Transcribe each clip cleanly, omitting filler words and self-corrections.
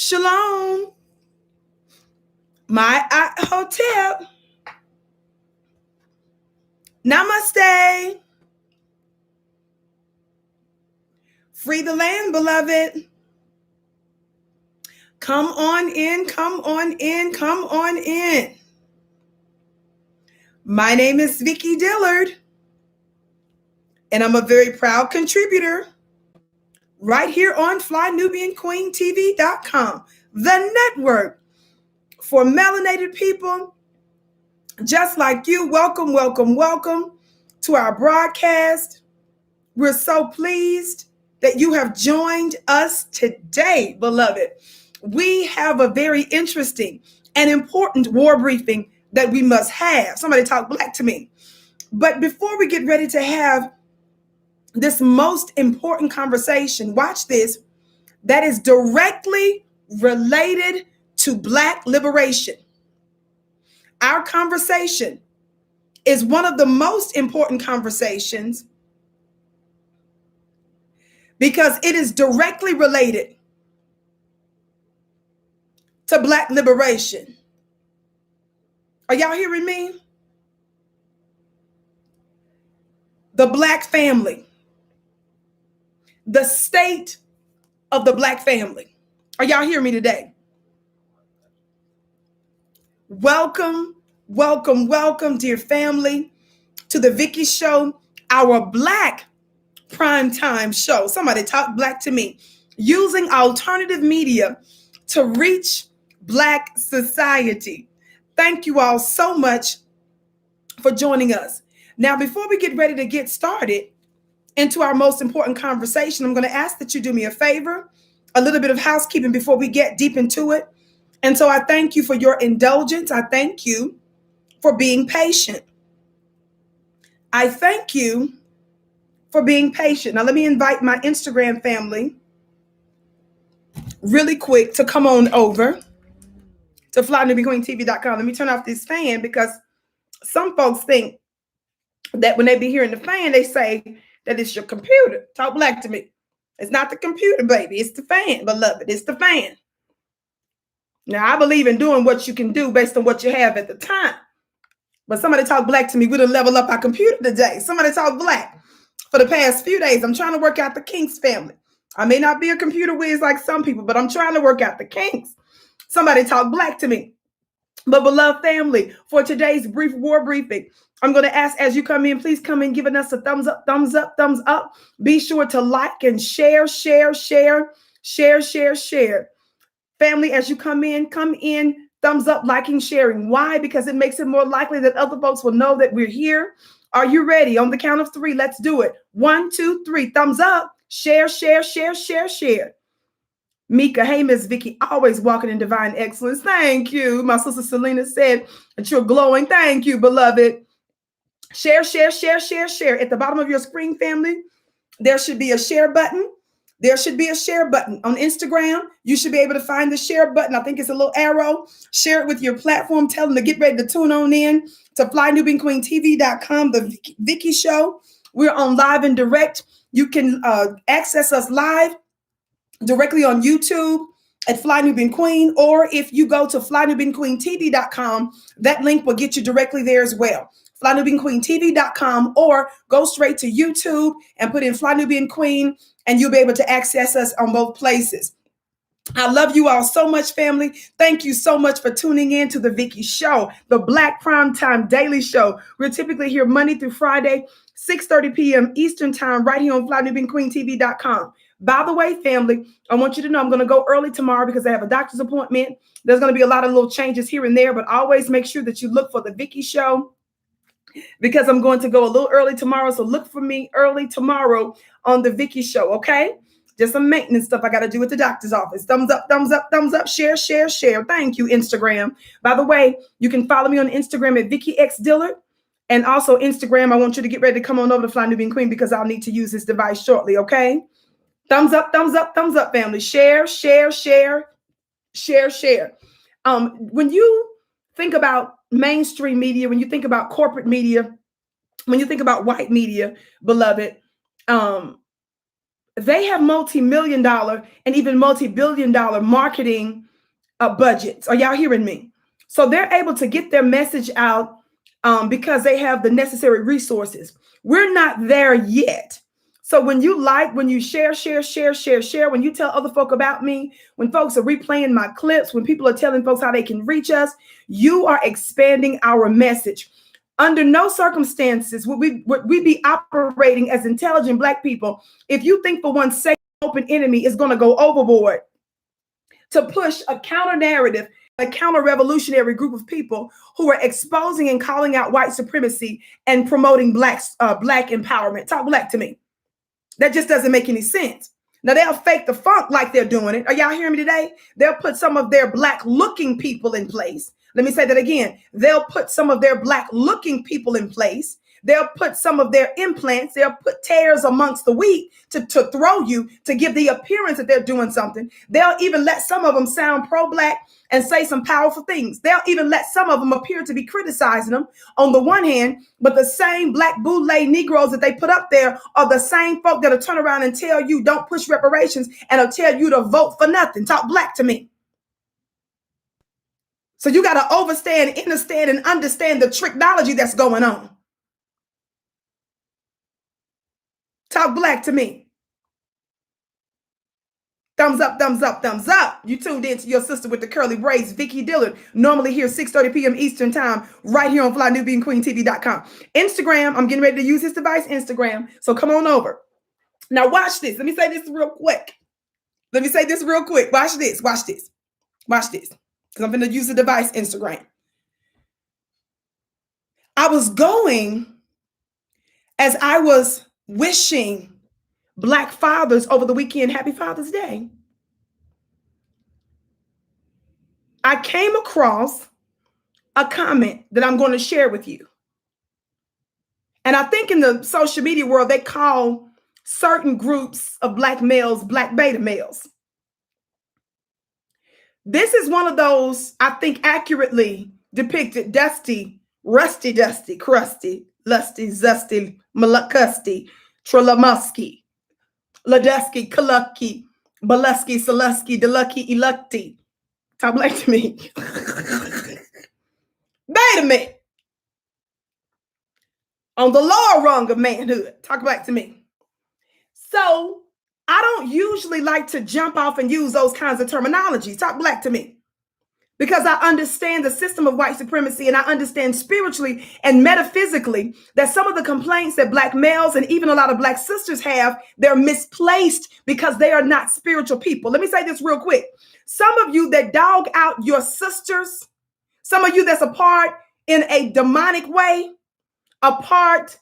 Shalom. My hotel. Namaste. Free the land, beloved. Come on in, come on in, come on in. My name is Vicki Dillard, and I'm a very proud contributor right here on FlyNubianQueenTV.com, the network for melanated people just like you. Welcome, welcome, welcome to our broadcast. We're so pleased that you have joined us today, beloved. We have a very interesting and important war briefing that we must have. Somebody talk black to me. But before we get ready to have this most important conversation, watch this, that is directly related to Black liberation. Our conversation is one of the most important conversations because it is directly related to Black liberation. Are y'all hearing me? The Black family. The state of the Black family. Are y'all hearing me today? Welcome, welcome, welcome, dear family, to the Vicki Show, our Black primetime show. Somebody talk black to me. Using alternative media to reach Black society. Thank you all so much for joining us. Now, before we get ready to get started into our most important conversation, I'm going to ask that you do me a favor, a little bit of housekeeping before we get deep into it. And so I thank you for your indulgence. I thank you for being patient. I thank you for being patient. Now, let me invite my Instagram family really quick to come on over to FlyNubianQueenTV.com. Let me turn off this fan because some folks think that when they be hearing the fan, they say that it's your computer. Talk black to me. It's not the computer, baby. It's the fan, beloved. It's the fan. Now, I believe in doing what you can do based on what you have at the time. But somebody talk black to me. We done level up our computer today. Somebody talk black. For the past few days, I'm trying to work out the kinks, family. I may not be a computer whiz like some people, but I'm trying to work out the kinks. Somebody talk black to me. But beloved family, for today's brief war briefing, I'm going to ask as you come in, please come in giving us a thumbs up, thumbs up, thumbs up. Be sure to like and share. Family, as you come in, thumbs up, liking, sharing. Why? Because it makes it more likely that other folks will know that we're here. Are you ready? On the count of three, let's do it. 1, 2, 3, thumbs up, share. Mika, hey, Miss Vicki, always walking in divine excellence. Thank you. My sister Selena said that you're glowing. Thank you, beloved. Share. At the bottom of your screen, family, there should be a share button. There should be a share button. On Instagram, you should be able to find the share button. I think it's a little arrow. Share it with your platform. Tell them to get ready to tune on in to FlyNubianQueenTV.com, the Vicki Show. We're on live and direct. You can access us live directly on YouTube at Fly Nubian Queen, or if you go to FlyNubianQueenTV.com, that link will get you directly there as well. FlyNubianQueenTV.com, or go straight to YouTube and put in Fly Nubian Queen, and you'll be able to access us on both places. I love you all so much, family. Thank you so much for tuning in to the Vicki Show, the Black Primetime Daily Show. We're typically here Monday through Friday, 6:30 p.m. Eastern Time, right here on FlyNubianQueenTV.com. By the way, family, I want you to know I'm going to go early tomorrow because I have a doctor's appointment. There's going to be a lot of little changes here and there, but always make sure that you look for the Vicki Show because I'm going to go a little early tomorrow. So look for me early tomorrow on the Vicki Show, okay? Just some maintenance stuff I got to do at the doctor's office. Thumbs up, share. Thank you, Instagram. By the way, you can follow me on Instagram at Vicki X Dillard. And also Instagram, I want you to get ready to come on over to Fly Nubian Queen because I'll need to use this device shortly, okay? Thumbs up, family. Share. When you think about mainstream media, when you think about corporate media, when you think about white media, beloved, they have multi-million dollar and even multi-billion dollar marketing budgets. Are y'all hearing me? So they're able to get their message out because they have the necessary resources. We're not there yet. So when you like, when you share, when you tell other folk about me, when folks are replaying my clips, when people are telling folks how they can reach us, you are expanding our message. Under no circumstances would we be operating as intelligent Black people if you think for one sake open enemy is going to go overboard to push a counter narrative, a counter revolutionary group of people who are exposing and calling out white supremacy and promoting Black empowerment. Talk Black to me. That just doesn't make any sense. Now they'll fake the funk like they're doing it. Are y'all hearing me today? They'll put some of their Black looking people in place. Let me say that again. They'll put some of their Black looking people in place. They'll put some of their implants, they'll put tares amongst the wheat to throw you, to give the appearance that they're doing something. They'll even let some of them sound pro-Black and say some powerful things. They'll even let some of them appear to be criticizing them on the one hand, but the same Black boule Negroes that they put up there are the same folk that'll turn around and tell you don't push reparations and will tell you to vote for nothing. Talk Black to me. So you got to understand and understand the tricknology that's going on. Talk Black to me. Thumbs up, thumbs up, thumbs up. You tuned in to your sister with the curly braids, Vicki Dillard, normally here 6:30 p.m. Eastern time, right here on FlyNewBeingQueenTV.com. Instagram, I'm getting ready to use this device, Instagram. So come on over. Now watch this. Let me say this real quick. Watch this. Because I'm going to use the device, Instagram. I was going as I was wishing Black fathers over the weekend happy Father's Day. I came across a comment that I'm going to share with you. And I think in the social media world, they call certain groups of Black males Black beta males. This is one of those, I think, accurately depicted dusty, rusty, dusty, crusty, lusty, zusty, malacusty, trolamusky, Ladusky, Kalucky, Balusky, Salusky, Delucky, Elucty. Talk Black to me. Wait a minute. On the lower rung of manhood. Talk Black to me. So I don't usually like to jump off and use those kinds of terminologies. Talk Black to me. Because I understand the system of white supremacy and I understand spiritually and metaphysically that some of the complaints that Black males and even a lot of Black sisters have, they're misplaced because they are not spiritual people. Let me say this real quick. Some of you that dog out your sisters, some of you that's a part in a demonic way, a part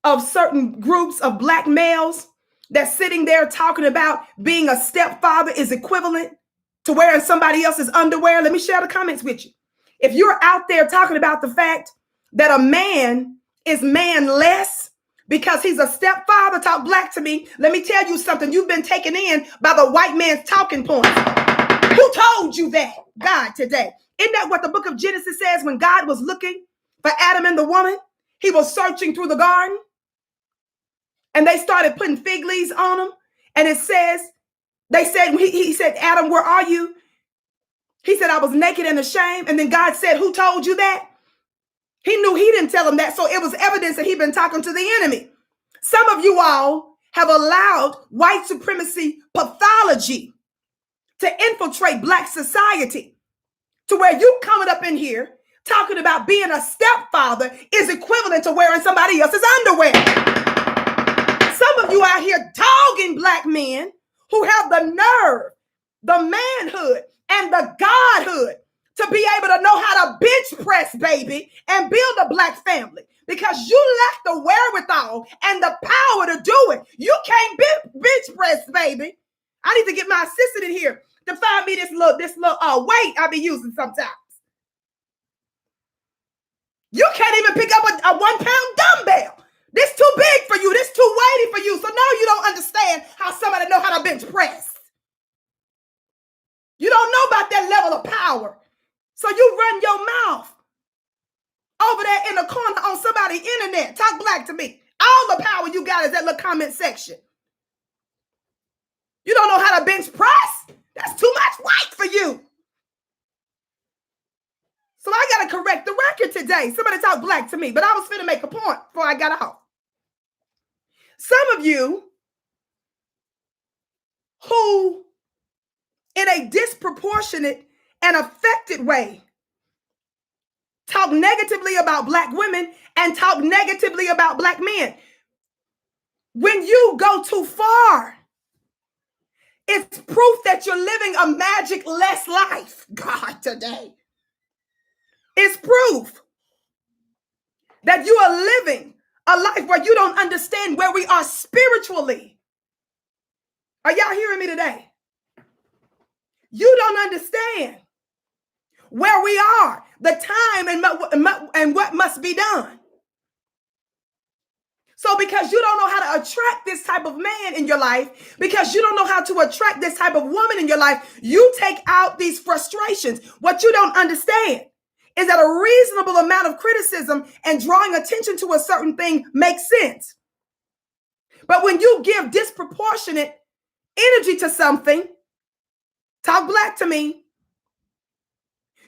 of certain groups of Black males that's sitting there talking about being a stepfather is equivalent to wearing somebody else's underwear. Let me share the comments with you. If you're out there talking about the fact that a man is manless because he's a stepfather, talk Black to me. Let me tell you something. You've been taken in by the white man's talking points. Who told you that? God today. Isn't that what the book of Genesis says when God was looking for Adam and the woman? He was searching through the garden and they started putting fig leaves on them. And it says, he said, Adam, where are you? He said, I was naked and ashamed. And then God said, who told you that? He knew he didn't tell him that. So it was evidence that he'd been talking to the enemy. Some of you all have allowed white supremacy pathology to infiltrate Black society to where you coming up in here talking about being a stepfather is equivalent to wearing somebody else's underwear. Some of you out here dogging Black men who have the nerve, the manhood, and the godhood to be able to know how to bench press, baby, and build a Black family because you lack the wherewithal and the power to do it. You can't bench press, baby. I need to get my assistant in here to find me this little weight I be using sometimes. You can't even pick up a 1 pound dumbbell. This too big for you. This too weighty for you. So now you don't understand how somebody know how to bench press. You don't know about that level of power. So you run your mouth over there in the corner on somebody's internet. Talk Black to me. All the power you got is that little comment section. You don't know how to bench press? That's too much weight for you. So I got to correct the record today. Somebody talk black to me, but I was finna make a point before I got out. Some of you who, in a disproportionate and affected way, talk negatively about black women and talk negatively about black men. When you go too far, it's proof that you're living a magic-less life. God, today. It's proof that you are living a life where you don't understand where we are spiritually. Are y'all hearing me today? You don't understand where we are, the time and what must be done. So because you don't know how to attract this type of man in your life, because you don't know how to attract this type of woman in your life, you take out these frustrations. What you don't understand is that a reasonable amount of criticism and drawing attention to a certain thing makes sense. But when you give disproportionate energy to something, talk black to me,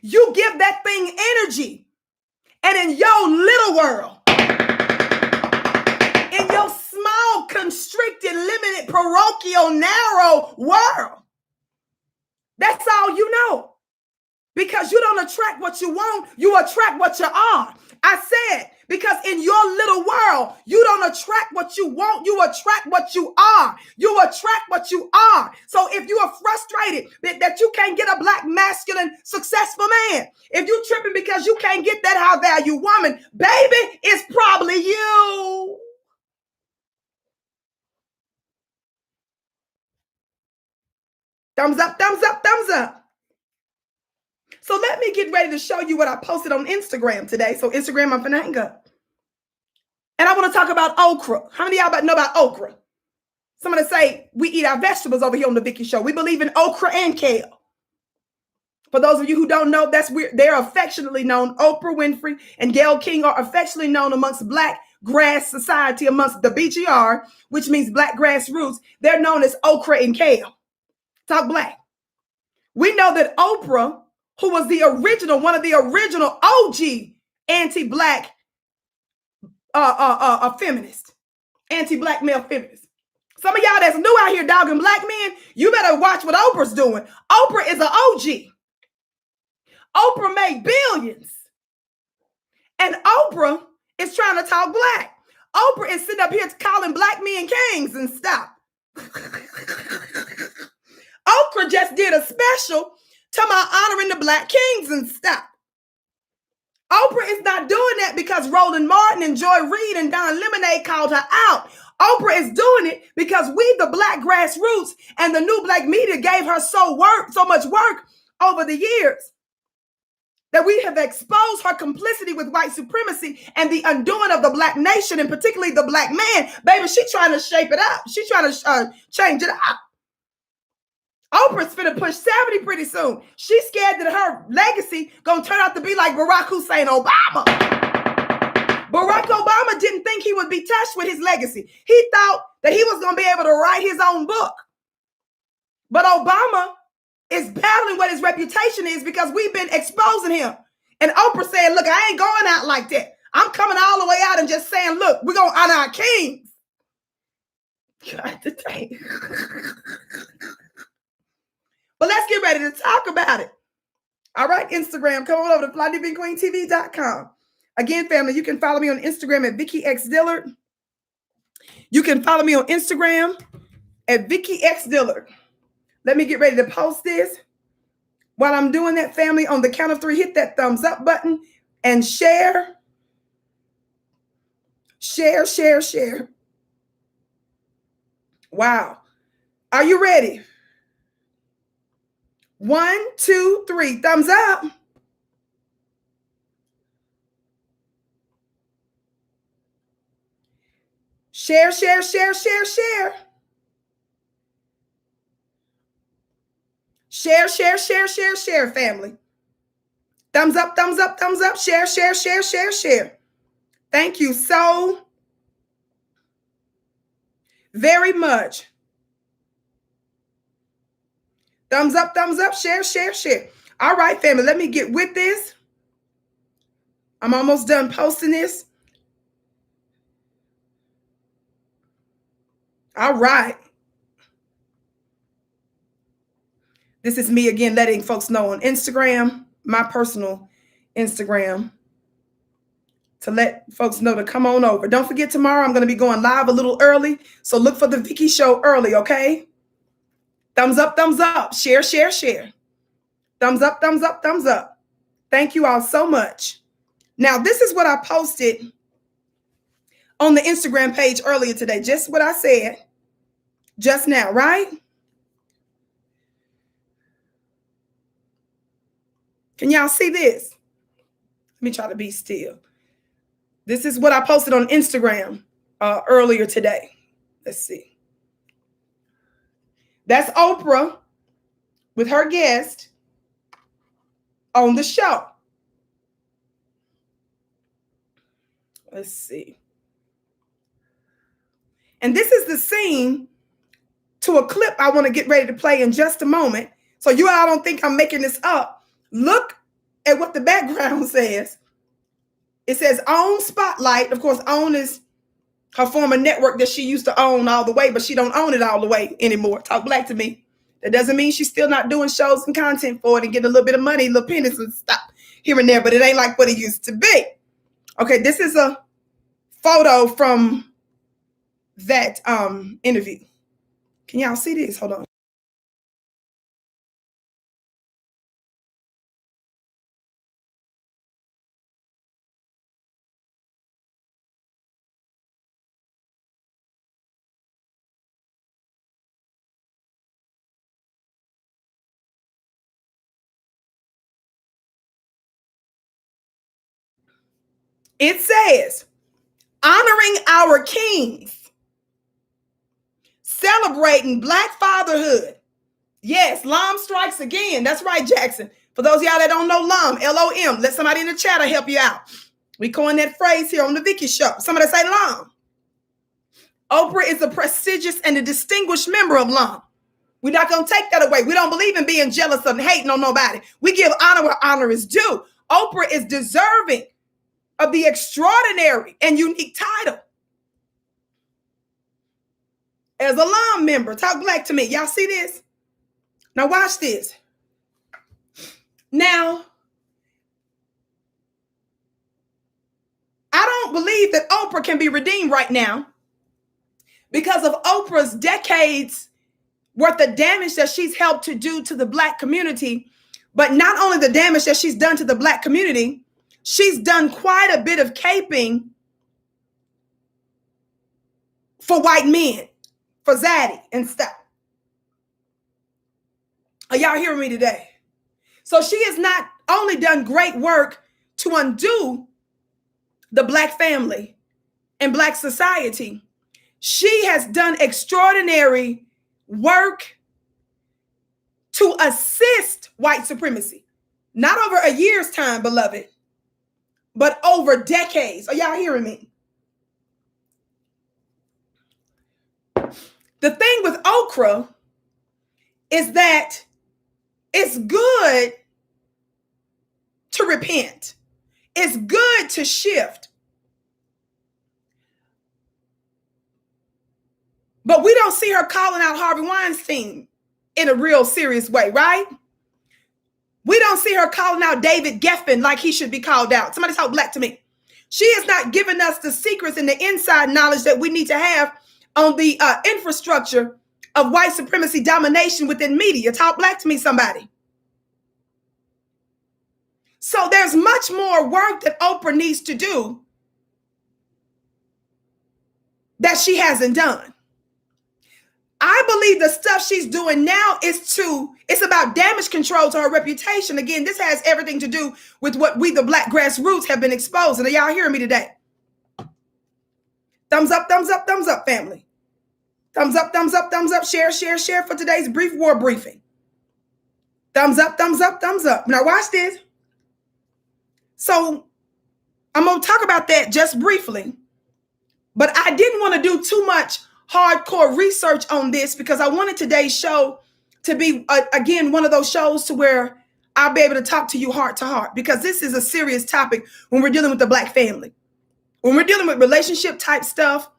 you give that thing energy. And in your little world, in your small, constricted, limited, parochial, narrow world, that's all you know. Because you don't attract what you want, you attract what you are. I said, because in your little world, you don't attract what you want, you attract what you are. You attract what you are. So if you are frustrated that you can't get a black, masculine, successful man, if you're tripping because you can't get that high value woman, baby, it's probably you. Thumbs up, thumbs up, thumbs up. So let me get ready to show you what I posted on Instagram today. So Instagram, I'm finna hang up. And I want to talk about okra. How many of y'all know about okra? Somebody say, we eat our vegetables over here on the Vicki Show. We believe in okra and kale. For those of you who don't know, that's weird. They're affectionately known. Oprah Winfrey and Gail King are affectionately known amongst Black grass society, amongst the BGR, which means Black grassroots. They're known as okra and kale. Talk black. We know that Oprah, who was the original, one of the original OG anti-black feminist, anti-black male feminist. Some of y'all that's new out here dogging black men, you better watch what Oprah's doing. Oprah is an OG. Oprah made billions. And Oprah is trying to talk black. Oprah is sitting up here calling black men kings and stuff. Oprah just did a special to my honoring the black kings and stuff. Oprah is not doing that because Roland Martin and Joy Reid and Don Lemonade called her out. Oprah is doing it because we, the Black grassroots and the new black media, gave her so much work over the years that we have exposed her complicity with white supremacy and the undoing of the black nation, and particularly the black man. Baby, she's trying to shape it up. She's trying to change it up. Oprah's finna push 70 pretty soon. She's scared that her legacy gonna turn out to be like Barack Hussein Obama. Barack Obama didn't think he would be touched with his legacy. He thought that he was gonna be able to write his own book. But Obama is battling what his reputation is because we've been exposing him. And Oprah said, look, I ain't going out like that. I'm coming all the way out and just saying, look, we're gonna honor our kings. God, today. But let's get ready to talk about it. All right, Instagram, come on over to FlyDivingQueenTV.com. Again, family, you can follow me on Instagram at Vicki X Dillard. You can follow me on Instagram at Vicki X Dillard. Let me get ready to post this. While I'm doing that, family, on the count of 3, hit that thumbs up button and share. Share, share, share. Wow. Are you ready? 1, 2, 3. Thumbs up. Share, share, share, share, share. Share, share, share, share, share, family. Thumbs up, thumbs up, thumbs up. Share, share, share, share, share. Thank you so very much Thumbs up, share, share, share. All right, family, let me get with this. I'm almost done posting this. All right. This is me again letting folks know on Instagram, my personal Instagram, to let folks know to come on over. Don't forget, tomorrow I'm going to be going live a little early, so look for the Vicki Show early, okay? Thumbs up, share, share, share. Thumbs up, thumbs up, thumbs up. Thank you all so much. Now, this is what I posted on the Instagram page earlier today, just what I said just now, right? Can y'all see this? Let me try to be still. This is what I posted on Instagram earlier today. Let's see. That's Oprah with her guest on the show. Let's see. And this is the scene to a clip I want to get ready to play in just a moment. So you all don't think I'm making this up. Look at what the background says. It says OWN Spotlight. Of course, OWN is her former network that she used to own all the way, but she don't own it all the way anymore. Talk black to me. That doesn't mean she's still not doing shows and content for it and getting a little bit of money, little pennies and stuff here and there, but it ain't like what it used to be. Okay, this is a photo from that interview. Can y'all see this? Hold on. It says, honoring our kings, celebrating Black fatherhood. Yes, LOM strikes again. That's right, Jackson. For those of y'all that don't know LOM, L-O-M, let somebody in the chat help you out. We coined that phrase here on the Vicki Show. Somebody say LOM. Oprah is a prestigious and a distinguished member of LOM. We're not going to take that away. We don't believe in being jealous and hating on nobody. We give honor where honor is due. Oprah is deserving of the extraordinary and unique title as a LOM member. Talk black to me. Y'all see this? Now watch this. Now, I don't believe that Oprah can be redeemed right now because of Oprah's decades worth of damage that she's helped to do to the Black community. But not only the damage that she's done to the Black community, she's done quite a bit of caping for white men, for Zaddy and stuff. Are y'all hearing me today? So she has not only done great work to undo the Black family and Black society, she has done extraordinary work to assist white supremacy. Not over a year's time, beloved, but over decades. Are y'all hearing me? The thing with Oprah is that it's good to repent. It's good to shift. But we don't see her calling out Harvey Weinstein in a real serious way, right? We don't see her calling out David Geffen like he should be called out. Somebody talk black to me. She is not giving us the secrets and the inside knowledge that we need to have on the infrastructure of white supremacy domination within media. Talk black to me, somebody. So there's much more work that Oprah needs to do that she hasn't done. I believe the stuff she's doing now it's about damage control to her reputation. Again, this has everything to do with what we, the Black grassroots, have been exposing. Are y'all hearing me today? Thumbs up, family. Thumbs up, share for today's brief war briefing. Thumbs up. Now watch this. So I'm going to talk about that just briefly, but I didn't want to do too much hardcore research on this because I wanted today's show to be, again, one of those shows to where I'll be able to talk to you heart to heart, because this is a serious topic when we're dealing with the Black family. When we're dealing with relationship type stuff,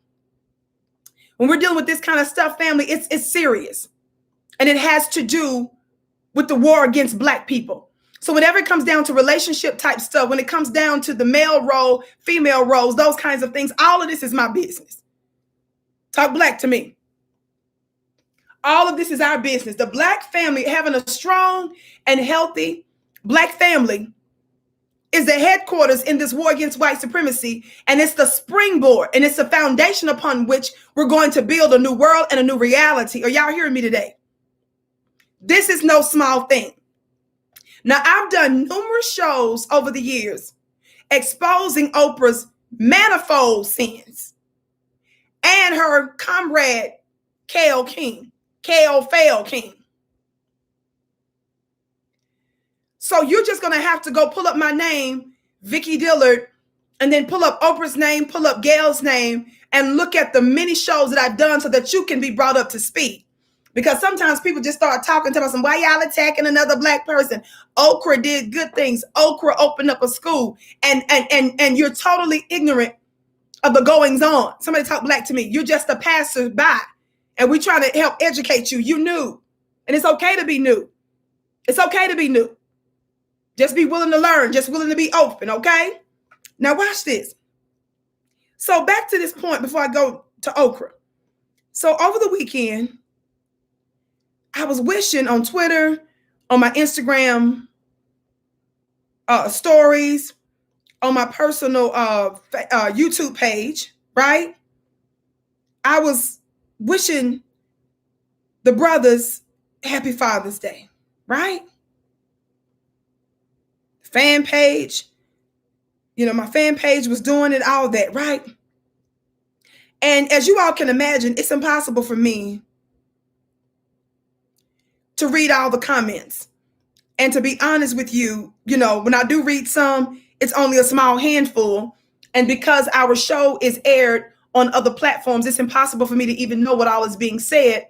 when we're dealing with this kind of stuff, family, it's serious. And it has to do with the war against Black people. So whenever it comes down to relationship type stuff, when it comes down to the male role, female roles, those kinds of things, all of this is my business. Talk Black to me. All of this is our business. The Black family, having a strong and healthy Black family, is the headquarters in this war against white supremacy. And it's the springboard, and it's the foundation upon which we're going to build a new world and a new reality. Are y'all hearing me today? This is no small thing. Now, I've done numerous shows over the years exposing Oprah's manifold sins and her comrade, Fail King. So you're just going to have to go pull up my name, Vicki Dillard, and then pull up Oprah's name, pull up Gail's name, and look at the many shows that I've done so that you can be brought up to speed. Because sometimes people just start talking to us and why y'all attacking another Black person? Oprah did good things. Oprah opened up a school, and you're totally ignorant of the goings on. Somebody talk Black to me. You're just a passerby, and we trying to help educate you. You new, and it's okay to be new. It's okay to be new. Just be willing to learn, just willing to be open, okay? Now watch this. So back to this point before I go to Oprah. So over the weekend, I was wishing on Twitter, on my Instagram stories, on my personal YouTube page, right? I was wishing the brothers happy Father's Day, right? Fan page, my fan page was doing it, all that, right? And as you all can imagine, it's impossible for me to read all the comments. And to be honest with you, when I do read some, it's only a small handful. And because our show is aired on other platforms, it's impossible for me to even know what all is being said,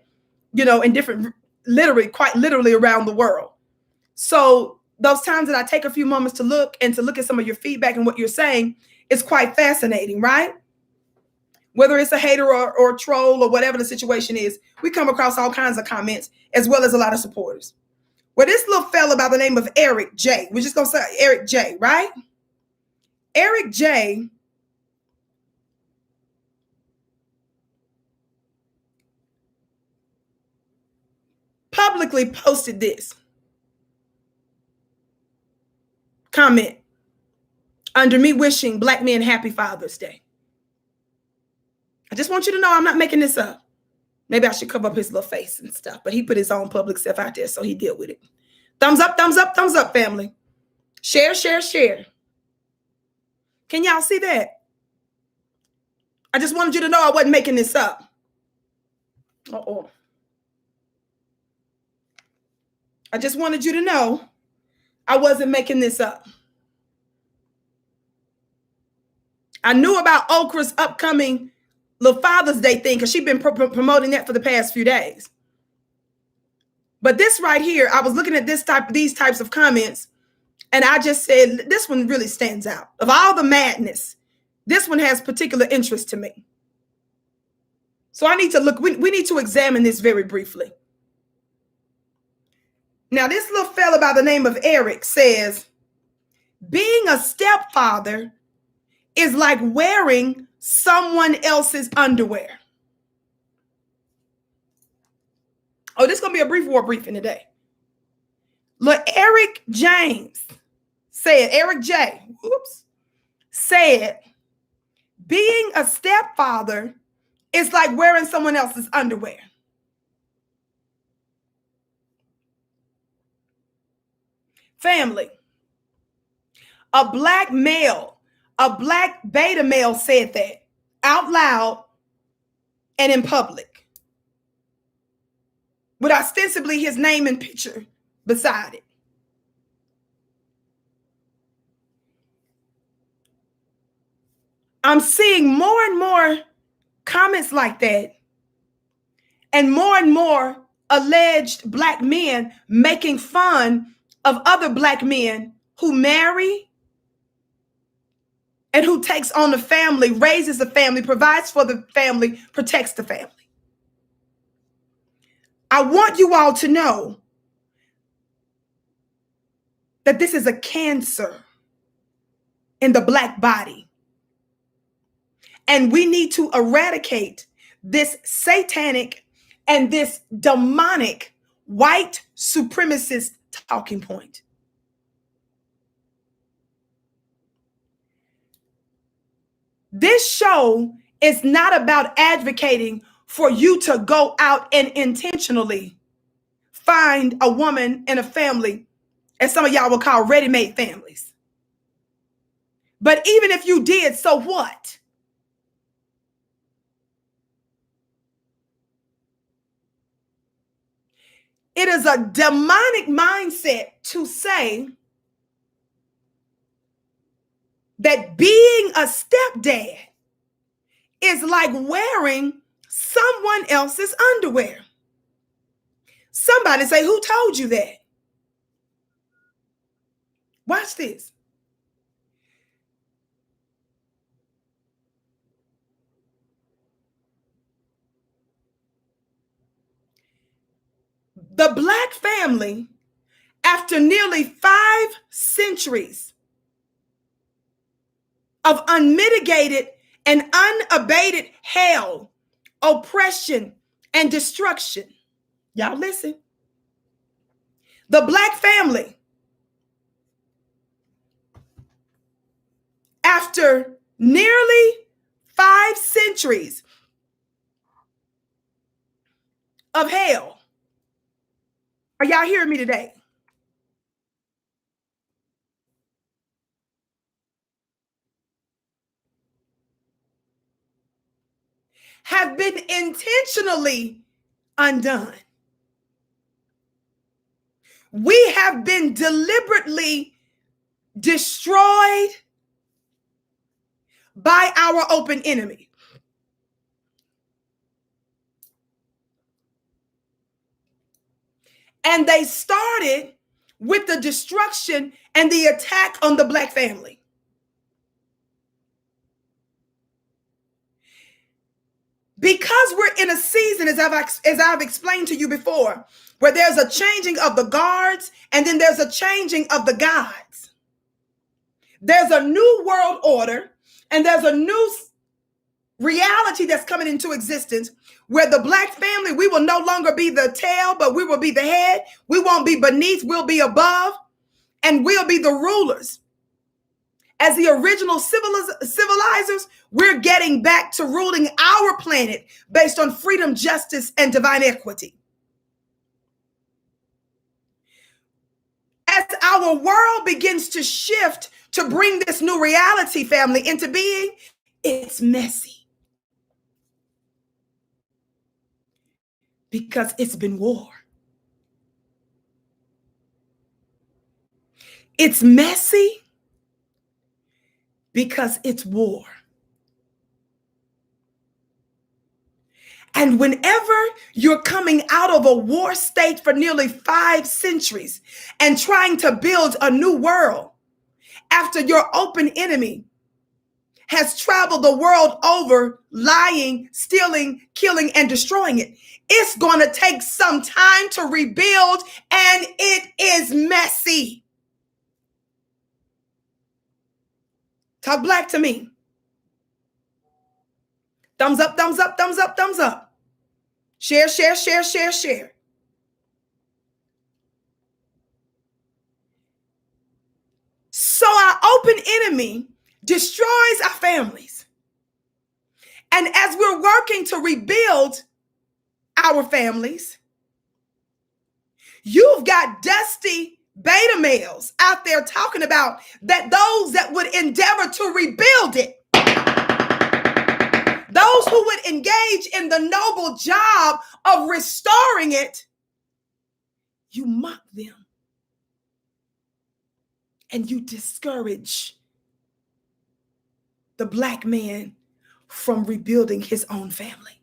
in different, quite literally around the world. So those times that I take a few moments to look at some of your feedback and what you're saying, it's quite fascinating, right? Whether it's a hater or a troll or whatever the situation is, we come across all kinds of comments as well as a lot of supporters. Well, this little fella by the name of Eric J. We're just going to say Eric J, right? Eric J. publicly posted this comment under me wishing Black men happy Father's Day. I just want you to know I'm not making this up. Maybe I should cover up his little face and stuff, but he put his own public stuff out there, so he dealt with it. Thumbs up, thumbs up, thumbs up, family. Share, share, share. Can y'all see that? I just wanted you to know I wasn't making this up. Uh-oh. I just wanted you to know I wasn't making this up. I knew about Oprah's upcoming little Father's Day thing because she's been promoting that for the past few days. But this right here, I was looking at these types of comments, and I just said, this one really stands out. Of all the madness, this one has particular interest to me. So I need to look, we need to examine this very briefly. Now, this little fella by the name of Eric says, being a stepfather is like wearing someone else's underwear. Oh, this is going to be a brief war briefing today. Look, Eric James said, Eric J, said, being a stepfather is like wearing someone else's underwear. Family, a Black male, a Black beta male said that out loud and in public, with ostensibly his name and picture beside it. I'm seeing more and more comments like that, and more alleged black men making fun of other black men who marry and who takes on the family, raises the family, provides for the family, protects the family. I want you all to know that this is a cancer in the black body. And we need to eradicate this satanic and this demonic white supremacist talking point. This show is not about advocating for you to go out and intentionally find a woman and a family, as some of y'all will call ready-made families. But even if you did, so what? It is a demonic mindset to say that being a stepdad is like wearing someone else's underwear. Somebody say, who told you that? Watch this. The black family, after nearly 5 centuries of unmitigated and unabated hell, oppression, and destruction. Y'all listen. The black family, after nearly 5 centuries of hell, are y'all hearing me today? Have been intentionally undone. We have been deliberately destroyed by our open enemy. And they started with the destruction and the attack on the black family. Because we're in a season, as I've explained to you before, where there's a changing of the guards and then there's a changing of the gods. There's a new world order and there's a new reality that's coming into existence where the black family, we will no longer be the tail, but we will be the head. We won't be beneath, we'll be above, and we'll be the rulers. As the original civilizers, we're getting back to ruling our planet based on freedom, justice, and divine equity. As our world begins to shift to bring this new reality, family, into being, it's messy. Because it's been war. It's messy because it's war. And whenever you're coming out of a war state for nearly 5 centuries and trying to build a new world after your open enemy has traveled the world over, lying, stealing, killing, and destroying it, it's going to take some time to rebuild, and it is messy. Talk black to me. Thumbs up, thumbs up, thumbs up, thumbs up. Share, share, share, share, share. So our open enemy destroys our families. And as we're working to rebuild our families, you've got dusty beta males out there talking about that those that would endeavor to rebuild it, those who would engage in the noble job of restoring it, you mock them and you discourage the black man from rebuilding his own family.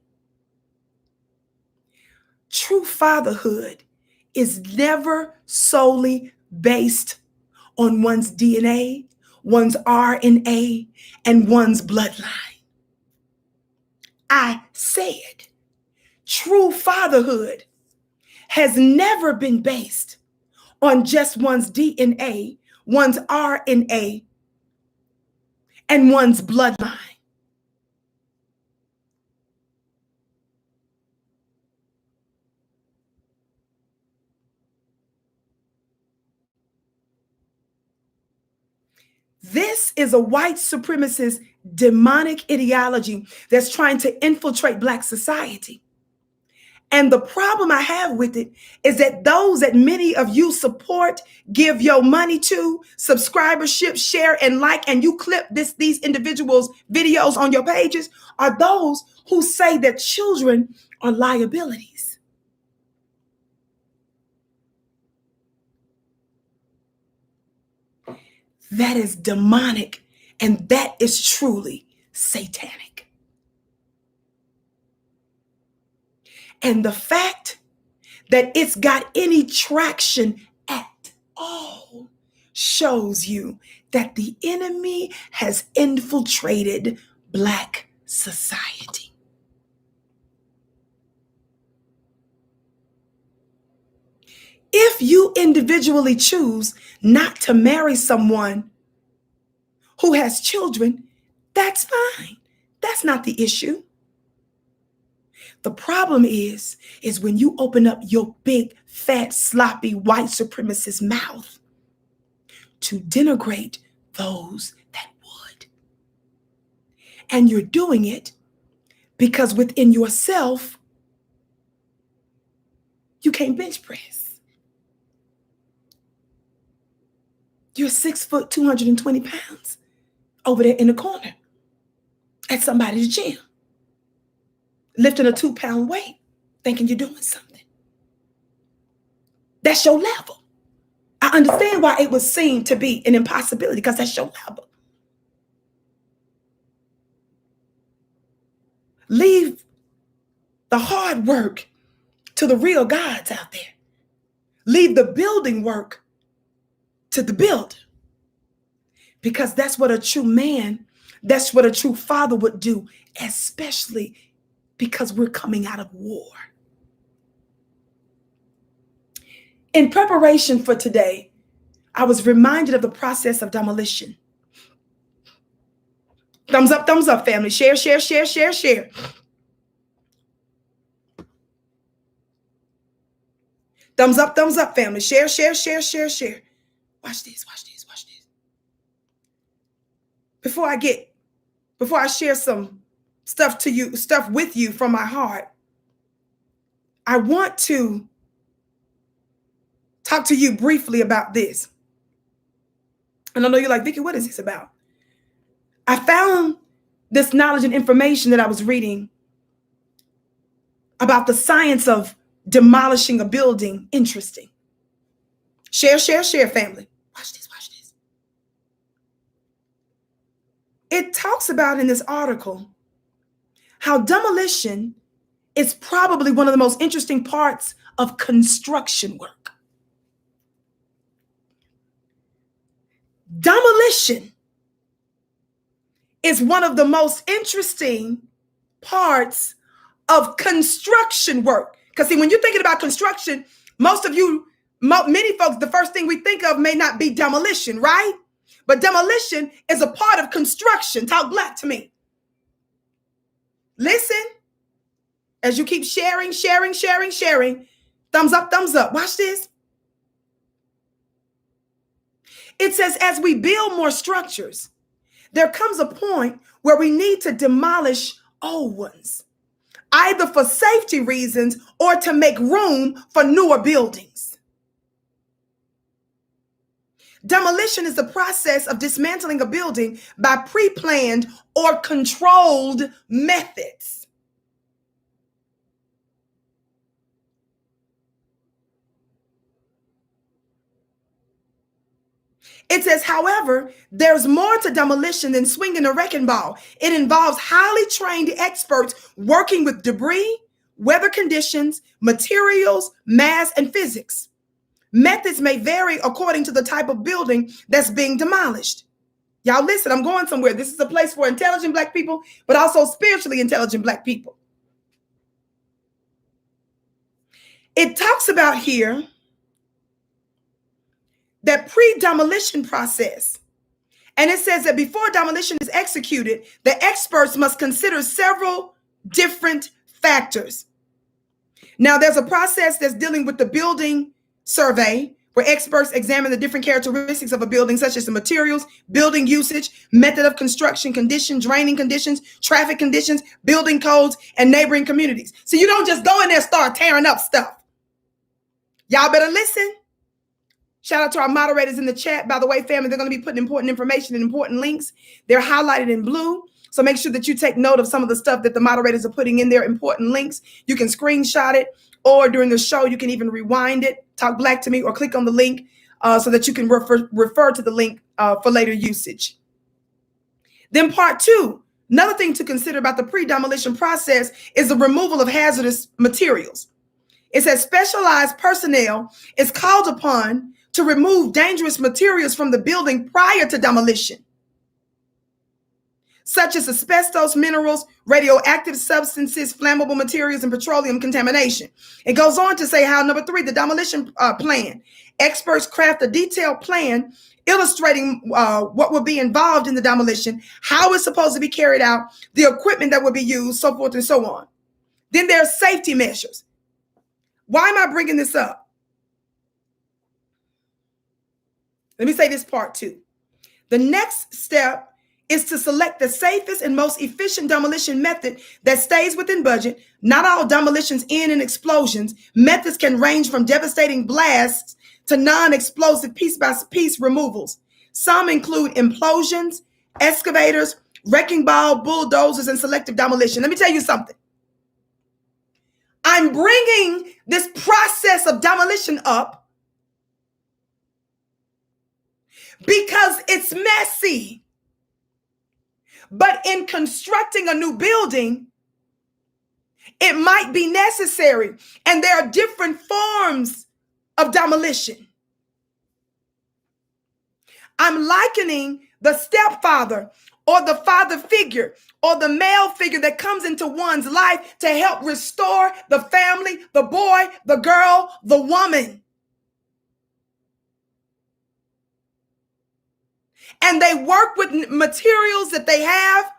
True fatherhood is never solely based on one's DNA, one's RNA, and one's bloodline. I said, true fatherhood has never been based on just one's DNA, one's RNA, and one's bloodline. This is a white supremacist demonic ideology that's trying to infiltrate Black society. And the problem I have with it is that those that many of you support, give your money to, subscribership, share, and like, and you clip these individuals' videos on your pages, are those who say that children are liabilities. That is demonic, and that is truly satanic. And the fact that it's got any traction at all shows you that the enemy has infiltrated Black society. If you individually choose not to marry someone who has children, that's fine. That's not the issue. The problem is when you open up your big, fat, sloppy, white supremacist mouth to denigrate those that would. And you're doing it because within yourself, you can't bench press. You're 6 foot, 220 pounds over there in the corner at somebody's gym, lifting a 2-pound weight, thinking you're doing something. That's your level. I understand why it was seen to be an impossibility, because that's your level. Leave the hard work to the real gods out there. Leave the building work to the builder. Because that's what a true man, that's what a true father would do, especially because we're coming out of war. In preparation for today, I was reminded of the process of demolition. Thumbs up, family. Share, share, share, share, share. Thumbs up, family. Share, share, share, share, share. Watch this, watch this, watch this. Before I share some stuff with you from my heart, I want to talk to you briefly about this. And I know you're like, Vicki, what is this about? I found this knowledge and information that I was reading about the science of demolishing a building interesting. Share, share, share, family. Watch this, watch this. It talks about in this article how demolition is probably one of the most interesting parts of construction work. Demolition is one of the most interesting parts of construction work. Because see, when you're thinking about construction, many folks, the first thing we think of may not be demolition, right? But demolition is a part of construction. Talk Black to me. Listen, as you keep sharing. Thumbs up. Watch this. It says, as we build more structures, there comes a point where we need to demolish old ones, either for safety reasons or to make room for newer buildings. Demolition is the process of dismantling a building by pre-planned or controlled methods. It says, however, there's more to demolition than swinging a wrecking ball. It involves highly trained experts working with debris, weather conditions, materials, mass, and physics. Methods may vary according to the type of building that's being demolished. Y'all listen, I'm going somewhere. This is a place for intelligent Black people, but also spiritually intelligent Black people. It talks about here that pre-demolition process. And it says that before demolition is executed, the experts must consider several different factors. Now, there's a process that's dealing with the building survey, where experts examine the different characteristics of a building, such as the materials, building usage, method of construction, condition, draining conditions, traffic conditions, building codes, and neighboring communities. So you don't just go in there and start tearing up stuff. Y'all better listen. Shout out to our moderators in the chat. By the way, family, they're going to be putting important information and important links. They're highlighted in blue. So make sure that you take note of some of the stuff that the moderators are putting in there, important links. You can screenshot it, or during the show, you can even rewind it, talk Black to me, or click on the link so that you can refer to the link for later usage. Then part 2, another thing to consider about the pre-demolition process is the removal of hazardous materials. It says specialized personnel is called upon to remove dangerous materials from the building prior to demolition, such as asbestos, minerals, radioactive substances, flammable materials, and petroleum contamination. It goes on to say how, number 3, the demolition plan. Experts craft a detailed plan illustrating what will be involved in the demolition, how it's supposed to be carried out, the equipment that will be used, so forth and so on. Then there's safety measures. Why am I bringing this up? Let me say this part 2. The next step is to select the safest and most efficient demolition method that stays within budget. Not all demolitions end in explosions. Methods can range from devastating blasts to non-explosive piece-by-piece removals. Some include implosions, excavators, wrecking ball, bulldozers, and selective demolition. Let me tell you something. I'm bringing this process of demolition up because it's messy. But in constructing a new building, it might be necessary. And there are different forms of demolition. I'm likening the stepfather or the father figure or the male figure that comes into one's life to help restore the family, the boy, the girl, the woman. And they work with materials that they have.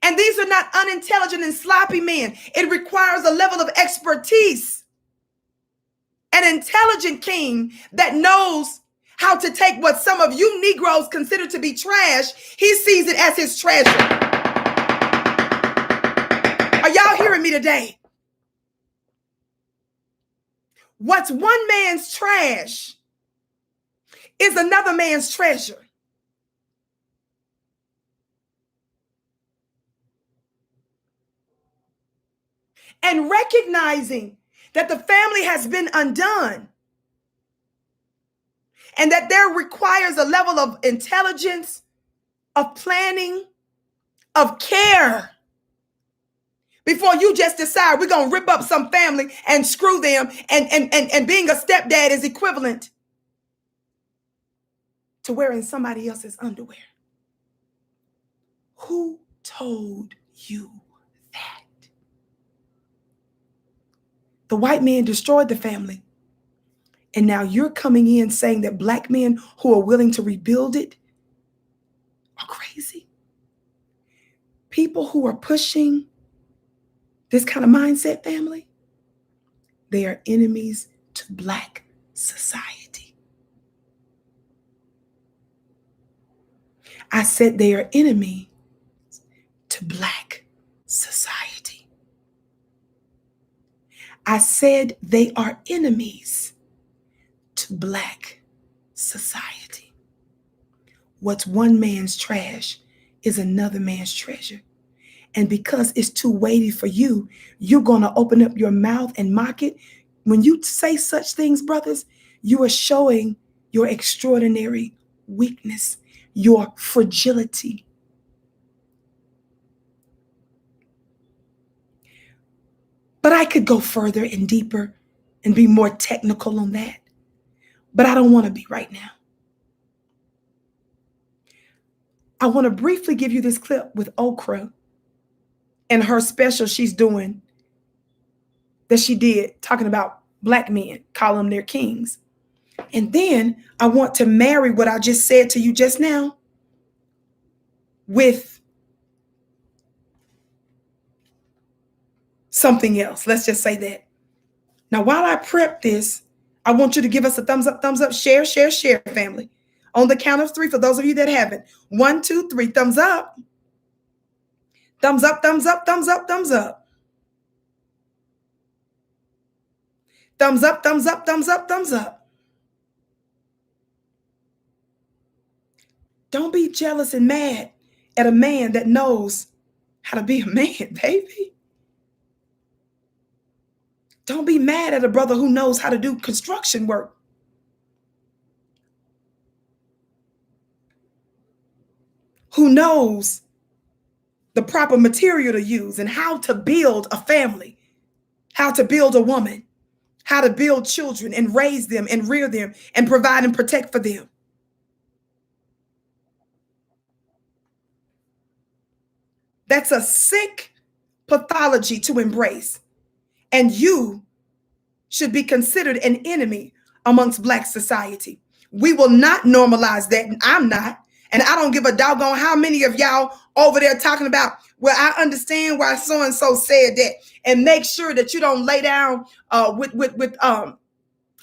And these are not unintelligent and sloppy men. It requires a level of expertise. An intelligent king that knows how to take what some of you Negroes consider to be trash. He sees it as his treasure. Are y'all hearing me today? What's one man's trash is another man's treasure. And recognizing that the family has been undone and that there requires a level of intelligence, of planning, of care before you just decide we're going to rip up some family and screw them and being a stepdad is equivalent to wearing somebody else's underwear. Who told you that? The white man destroyed the family. And now you're coming in saying that Black men who are willing to rebuild it are crazy. People who are pushing this kind of mindset, family, they are enemies to Black society. I said they are enemies to Black society. I said they are enemies to Black society. What's one man's trash is another man's treasure. And because it's too weighty for you, you're going to open up your mouth and mock it. When you say such things, brothers, you are showing your extraordinary weakness, your fragility. But I could go further and deeper and be more technical on that. But I don't want to be right now. I want to briefly give you this clip with Oprah and her special she's doing that she did talking about Black men, call them their kings. And then I want to marry what I just said to you just now with something else. Let's just say that. Now, while I prep this, I want you to give us a thumbs up, share, family. On the count of 3, for those of you that haven't. 1, 2, 3, thumbs up. Thumbs up, thumbs up, thumbs up, thumbs up. Thumbs up, thumbs up, thumbs up, thumbs up. Don't be jealous and mad at a man that knows how to be a man, baby. Don't be mad at a brother who knows how to do construction work. Who knows the proper material to use and how to build a family, how to build a woman, how to build children and raise them and rear them and provide and protect for them. That's a sick pathology to embrace. And you should be considered an enemy amongst Black society. We will not normalize that, and I'm not. And I don't give a doggone how many of y'all over there talking about, well, I understand why so-and-so said that. And make sure that you don't lay down with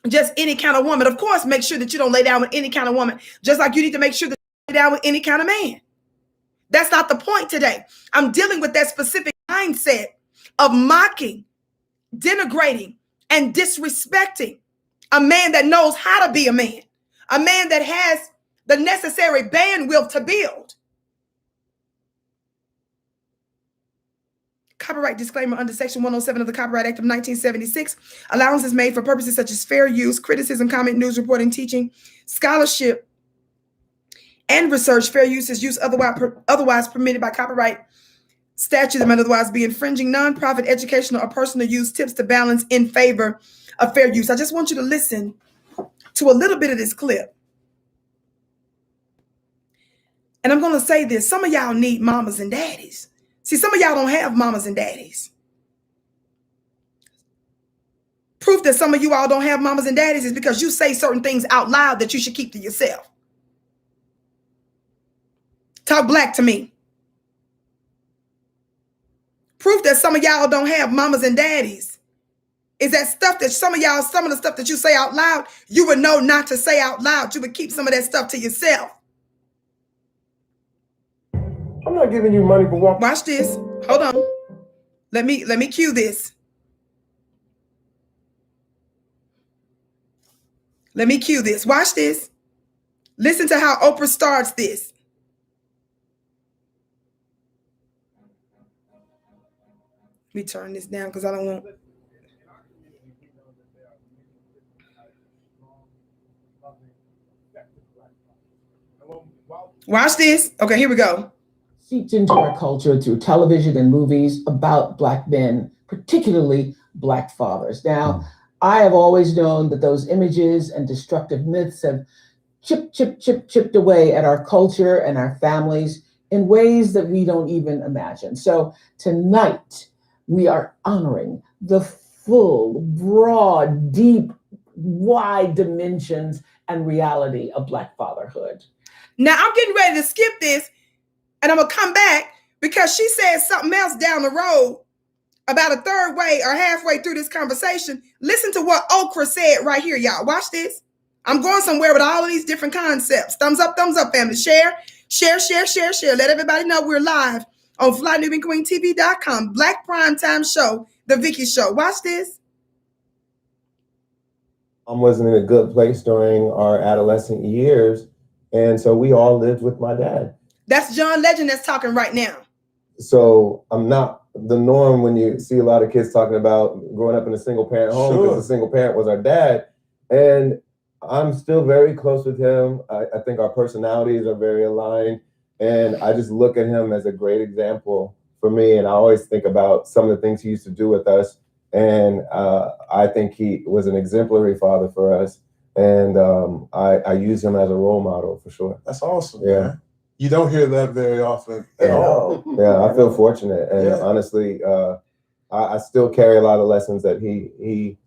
just any kind of woman. Of course, make sure that you don't lay down with any kind of woman, just like you need to make sure that you lay down with any kind of man. That's not the point today. I'm dealing with that specific mindset of mocking, denigrating, and disrespecting a man that knows how to be a man that has the necessary bandwidth to build. Copyright disclaimer under Section 107 of the Copyright Act of 1976. Allowance is made for purposes such as fair use, criticism, comment, news reporting, teaching, scholarship, and research. Fair use is use otherwise permitted by copyright statute that might otherwise be infringing. Nonprofit, educational, or personal use tips to balance in favor of fair use. I just want you to listen to a little bit of this clip. And I'm going to say this. Some of y'all need mamas and daddies. See, some of y'all don't have mamas and daddies. Proof that some of you all don't have mamas and daddies is because you say certain things out loud that you should keep to yourself. Talk Black to me. Proof that some of y'all don't have mamas and daddies is that stuff that some of the stuff that you say out loud, you would know not to say out loud. You would keep some of that stuff to yourself. I'm not giving you money for walking. Watch this. Hold on. Let me cue this. Let me cue this. Watch this. Listen to how Oprah starts this. Let me turn this down because I don't want. Watch this. Okay, here we go. Seeped into our culture through television and movies about Black men, particularly Black fathers. Now, I have always known that those images and destructive myths have chipped away at our culture and our families in ways that we don't even imagine. So tonight, we are honoring the full, broad, deep, wide dimensions and reality of Black fatherhood. Now, I'm getting ready to skip this, and I'm going to come back because she said something else down the road about a third way or halfway through this conversation. Listen to what Oprah said right here, y'all. Watch this. I'm going somewhere with all of these different concepts. Thumbs up, family. Share. Let everybody know we're live on FlyNewBeingQueenTV.com. Black Primetime Show, The Vicki Show. Watch this. I wasn't in a good place during our adolescent years, and so we all lived with my dad. That's John Legend that's talking right now. So I'm not the norm when you see a lot of kids talking about growing up in a single parent home because the single parent was our dad. And I'm still very close with him. I think our personalities are very aligned. And I just look at him as a great example for me. And I always think about some of the things he used to do with us. And I think he was an exemplary father for us. And I use him as a role model for sure. That's awesome. Yeah. Man. You don't hear that very often at all. Yeah, I feel fortunate. And honestly, I still carry a lot of lessons that he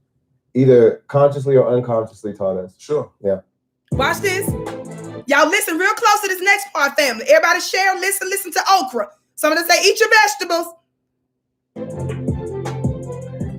either consciously or unconsciously taught us. Sure. Yeah. Watch this. Y'all listen real close to this next part, family. Everybody share, listen to Oprah. Somebody say, eat your vegetables.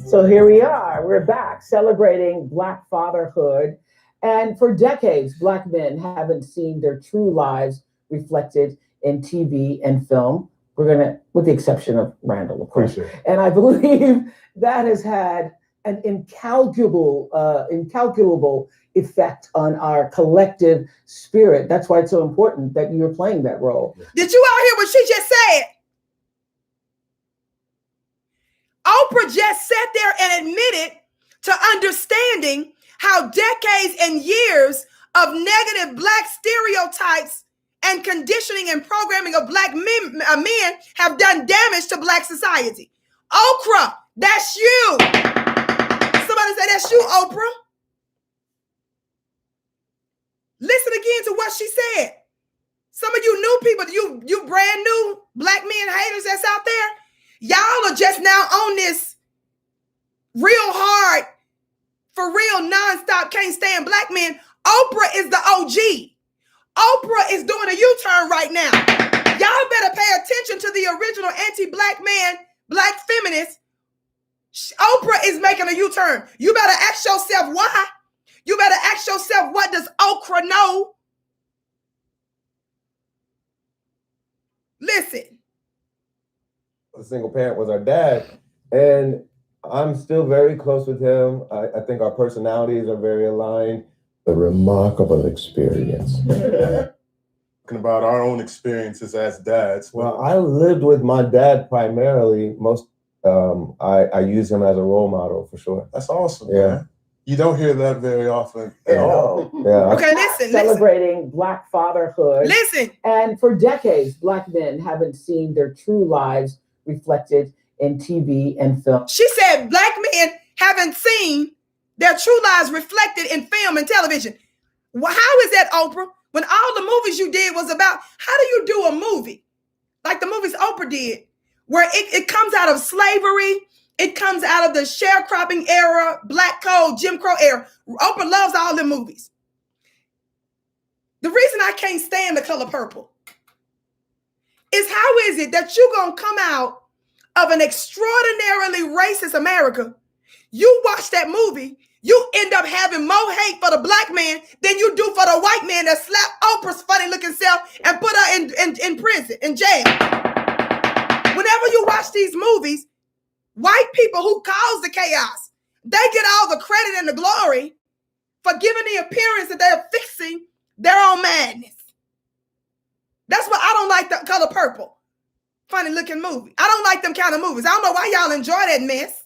So here we are. We're back celebrating Black fatherhood. And for decades, Black men haven't seen their true lives reflected in TV and film. We're going to, with the exception of Randall, of course. Sure. And I believe that has had an incalculable effect on our collective spirit. That's why it's so important that you're playing that role. Did you all hear what she just said? Oprah just sat there and admitted to understanding how decades and years of negative Black stereotypes and conditioning and programming of Black men have done damage to Black society. Oprah, that's you. Somebody say, that's you, Oprah. Listen again to what she said. Some of you new people, you brand new Black men haters that's out there, y'all are just now on this real hard, for real, nonstop, can't stand Black men. Oprah is the OG. Oprah is doing a U-turn right now. Y'all better pay attention to the original anti-Black man, Black feminist. Oprah is making a U-turn. You better ask yourself why. You better ask yourself, what does Oprah know? Listen. A single parent was our dad, and I'm still very close with him. I think our personalities are very aligned. A remarkable experience. Talking about our own experiences as dads. Well, I lived with my dad primarily. I use him as a role model for sure. That's awesome. Yeah. Man. You don't hear that very often at all. Yeah. Okay, listen. Celebrating Black fatherhood. Listen. And for decades, Black men haven't seen their true lives reflected in TV and film. She said Black men haven't seen their true lives reflected in film and television. Well, how is that, Oprah? When all the movies you did was about, how do you do a movie like the movies Oprah did, where it comes out of slavery, it comes out of the sharecropping era, Black Code, Jim Crow era. Oprah loves all the movies. The reason I can't stand The Color Purple is, how is it that you're going to come out of an extraordinarily racist America? You watch that movie, you end up having more hate for the Black man than you do for the white man that slapped Oprah's funny looking self and put her in prison, in jail. Whenever you watch these movies, white people who cause the chaos, they get all the credit and the glory for giving the appearance that they're fixing their own madness. That's why I don't like The Color Purple. Funny looking movie. I don't like them kind of movies. I don't know why y'all enjoy that mess.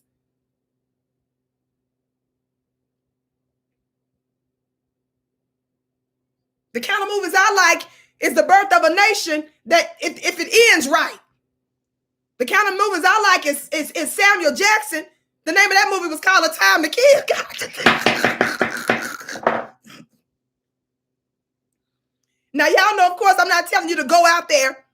The kind of movies I like is The Birth of a Nation, that if it ends right. The kind of movies I like is Samuel Jackson. The name of that movie was called A Time to Kill. Now, y'all know, of course, I'm not telling you to go out there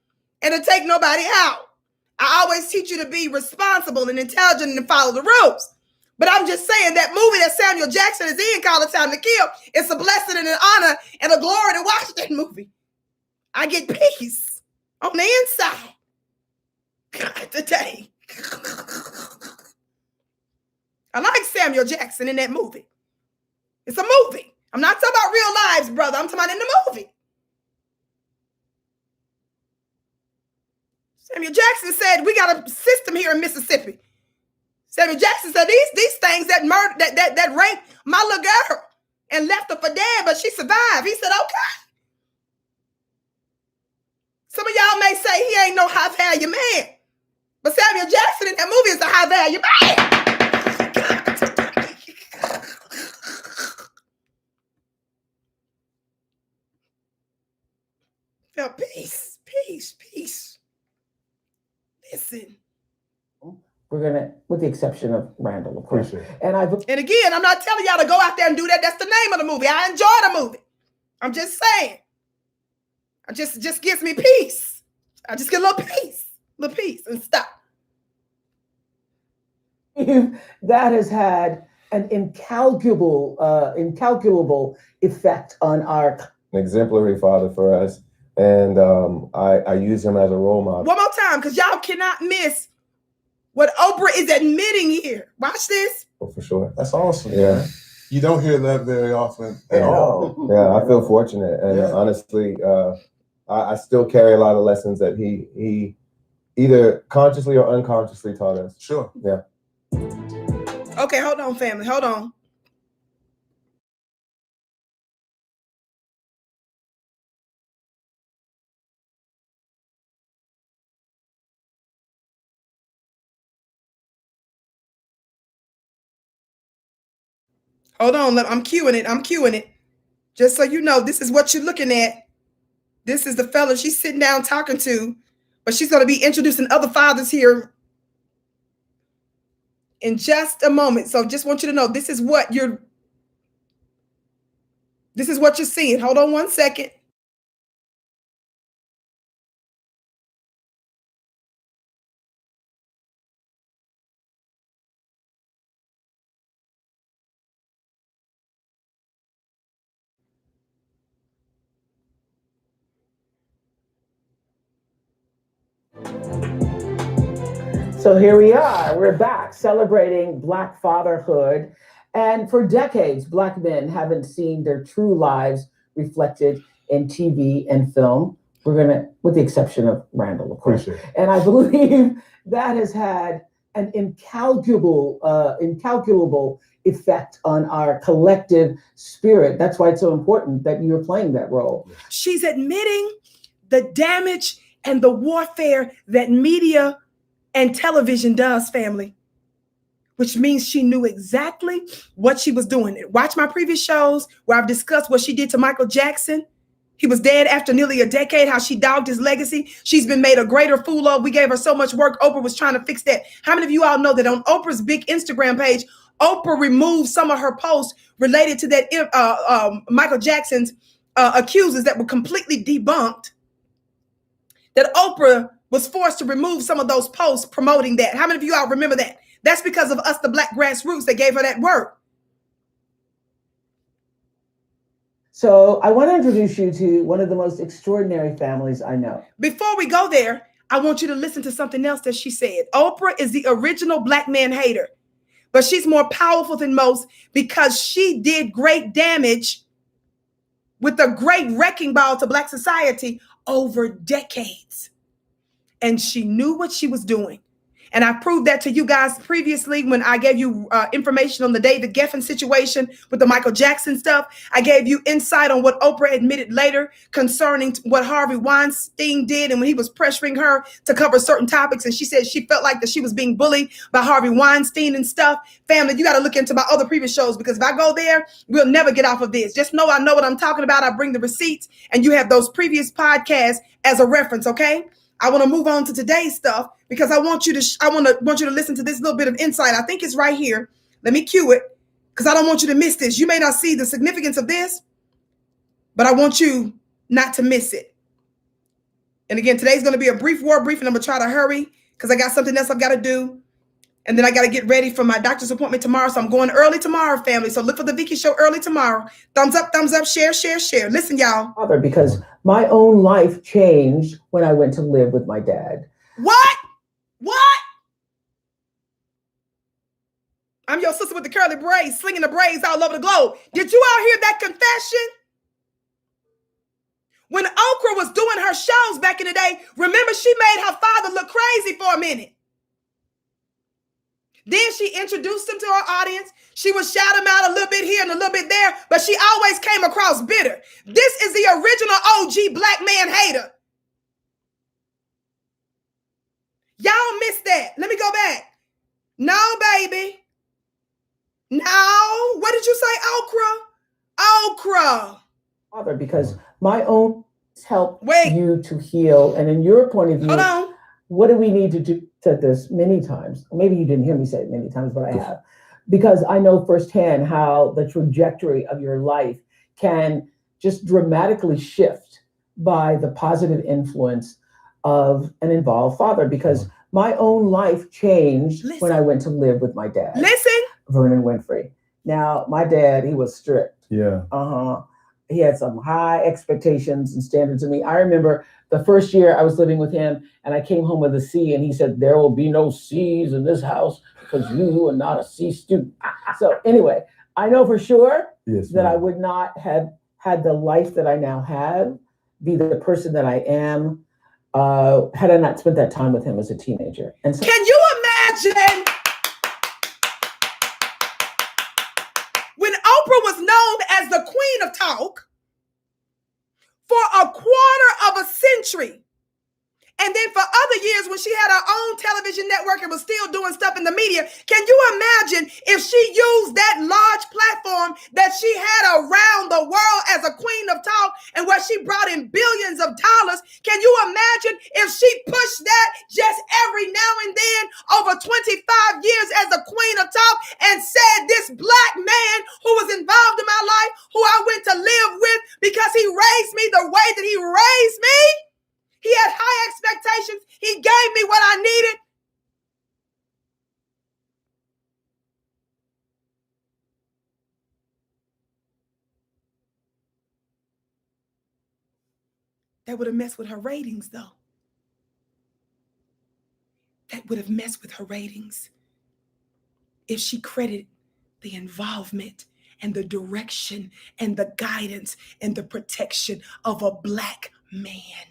and to take nobody out. I always teach you to be responsible and intelligent and follow the rules. But I'm just saying, that movie that Samuel Jackson is in called A Time to Kill, it's a blessing and an honor and a glory to watch that movie. I get peace on the inside. God, today. I like Samuel Jackson in that movie. It's a movie. I'm not talking about real lives, brother. I'm talking about in the movie. Samuel Jackson said, we got a system here in Mississippi. Samuel Jackson said, these things that murdered, that raped my little girl and left her for dead, but she survived. He said, okay. Some of y'all may say he ain't no high value man, but Samuel Jackson in that movie is a high value man. Felt peace. Listen. with the exception of Randall, of course. And again, I'm not telling y'all to go out there and do that. That's the name of the movie. I enjoy the movie. I'm just saying. It just gives me peace. I just get a little peace and stop. That has had an incalculable effect on an exemplary father for us. And I use him as a role model. One more time, because y'all cannot miss what Oprah is admitting here. Watch this. Oh, for sure. That's awesome. Yeah. Man. You don't hear that very often at all. Yeah, I feel fortunate. And honestly, I still carry a lot of lessons that he either consciously or unconsciously taught us. Sure. Yeah. Okay, hold on, family. Hold on. Hold on, I'm cueing it. Just so you know, this is what you're looking at. This is the fella she's sitting down talking to, but she's going to be introducing other fathers here in just a moment. So just want you to know, this is what you're seeing. Hold on one second. So here we are. We're back celebrating Black fatherhood. And for decades, Black men haven't seen their true lives reflected in TV and film. With the exception of Randall, of course. And I believe that has had an incalculable effect on our collective spirit. That's why it's so important that you're playing that role. She's admitting the damage and the warfare that media and television does, family, which means she knew exactly what she was doing. Watch my previous shows where I've discussed what she did to Michael Jackson. He was dead after nearly a decade, how she dogged his legacy. She's been made a greater fool of. We gave her so much work. Oprah was trying to fix that. How many of you all know that on Oprah's big Instagram page, Oprah removed some of her posts related to that Michael Jackson's accusers that were completely debunked? That Oprah was forced to remove some of those posts promoting that. How many of you all remember that? That's because of us, the Black grassroots, that gave her that work. So I want to introduce you to one of the most extraordinary families I know. Before we go there, I want you to listen to something else that she said. Oprah is the original Black man hater, but she's more powerful than most because she did great damage with a great wrecking ball to Black society over decades. And she knew what she was doing. And I proved that to you guys previously when I gave you information on the David Geffen situation with the Michael Jackson stuff. I gave you insight on what Oprah admitted later concerning what Harvey Weinstein did and when he was pressuring her to cover certain topics. And she said she felt like that she was being bullied by Harvey Weinstein and stuff. Family, you got to look into my other previous shows because if I go there, we'll never get off of this. Just know I know what I'm talking about. I bring the receipts and you have those previous podcasts as a reference, okay? I want to move on to today's stuff because I want you to listen to this little bit of insight. I think it's right here. Let me cue it because I don't want you to miss this. You may not see the significance of this, but I want you not to miss it. And again, today's going to be a brief word briefing. I'm going to try to hurry because I got something else I've got to do. And then I got to get ready for my doctor's appointment tomorrow. So I'm going early tomorrow, family. So look for the Vicki Show early tomorrow. Thumbs up, share, share, share. Listen, y'all. Because my own life changed when I went to live with my dad. What? I'm your sister with the curly braids, slinging the braids all over the globe. Did you all hear that confession? When Oprah was doing her shows back in the day, remember she made her father look crazy for a minute. Then she introduced him to her audience. She would shout him out a little bit here and a little bit there, but she always came across bitter. This is the original OG Black man hater. Y'all missed that. Let me go back. No, baby. No. What did you say, Okra? Father, because my own help you to heal. And in your point of view, hold on. What do we need to do? said this many times. Maybe you didn't hear me say it many times, but I have. Because I know firsthand how the trajectory of your life can just dramatically shift by the positive influence of an involved father. Because my own life changed when I went to live with my dad. Vernon Winfrey. Now, my dad, he was strict. Yeah. He had some high expectations and standards of me. I remember the first year I was living with him and I came home with a C and he said, there will be no C's in this house because you are not a C student. So anyway, I know for sure that I would not have had the life that I now have, be the person that I am, had I not spent that time with him as a teenager. And so, can you imagine when Oprah was known as the queen of talk for a quarter of a century? And then for other years, when she had her own television network and was still doing stuff in the media, can you imagine if she used that large platform that she had around the world as a queen of talk and where she brought in billions of dollars? Can you imagine if she pushed that just every now and then over 25 years as a queen of talk and said this black man who was involved in my life, who I went to live with because he raised me the way that he raised me? He had high expectations. He gave me what I needed. That would have messed with her ratings, though. That would have messed with her ratings if she credited the involvement and the direction and the guidance and the protection of a black man.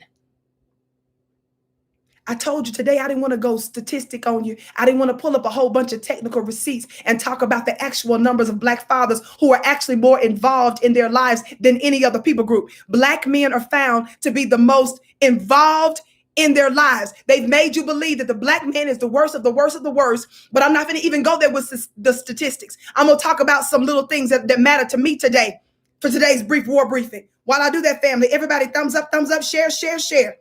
I told you today I didn't want to go statistic on you. I didn't want to pull up a whole bunch of technical receipts and talk about the actual numbers of black fathers who are actually more involved in their lives than any other people group. Black men are found to be the most involved in their lives. They've made you believe that the black man is the worst of the worst of the worst, but I'm not going to even go there with the statistics. I'm going to talk about some little things that matter to me today for today's brief war briefing. While I do that, family, everybody thumbs up, share, share, share.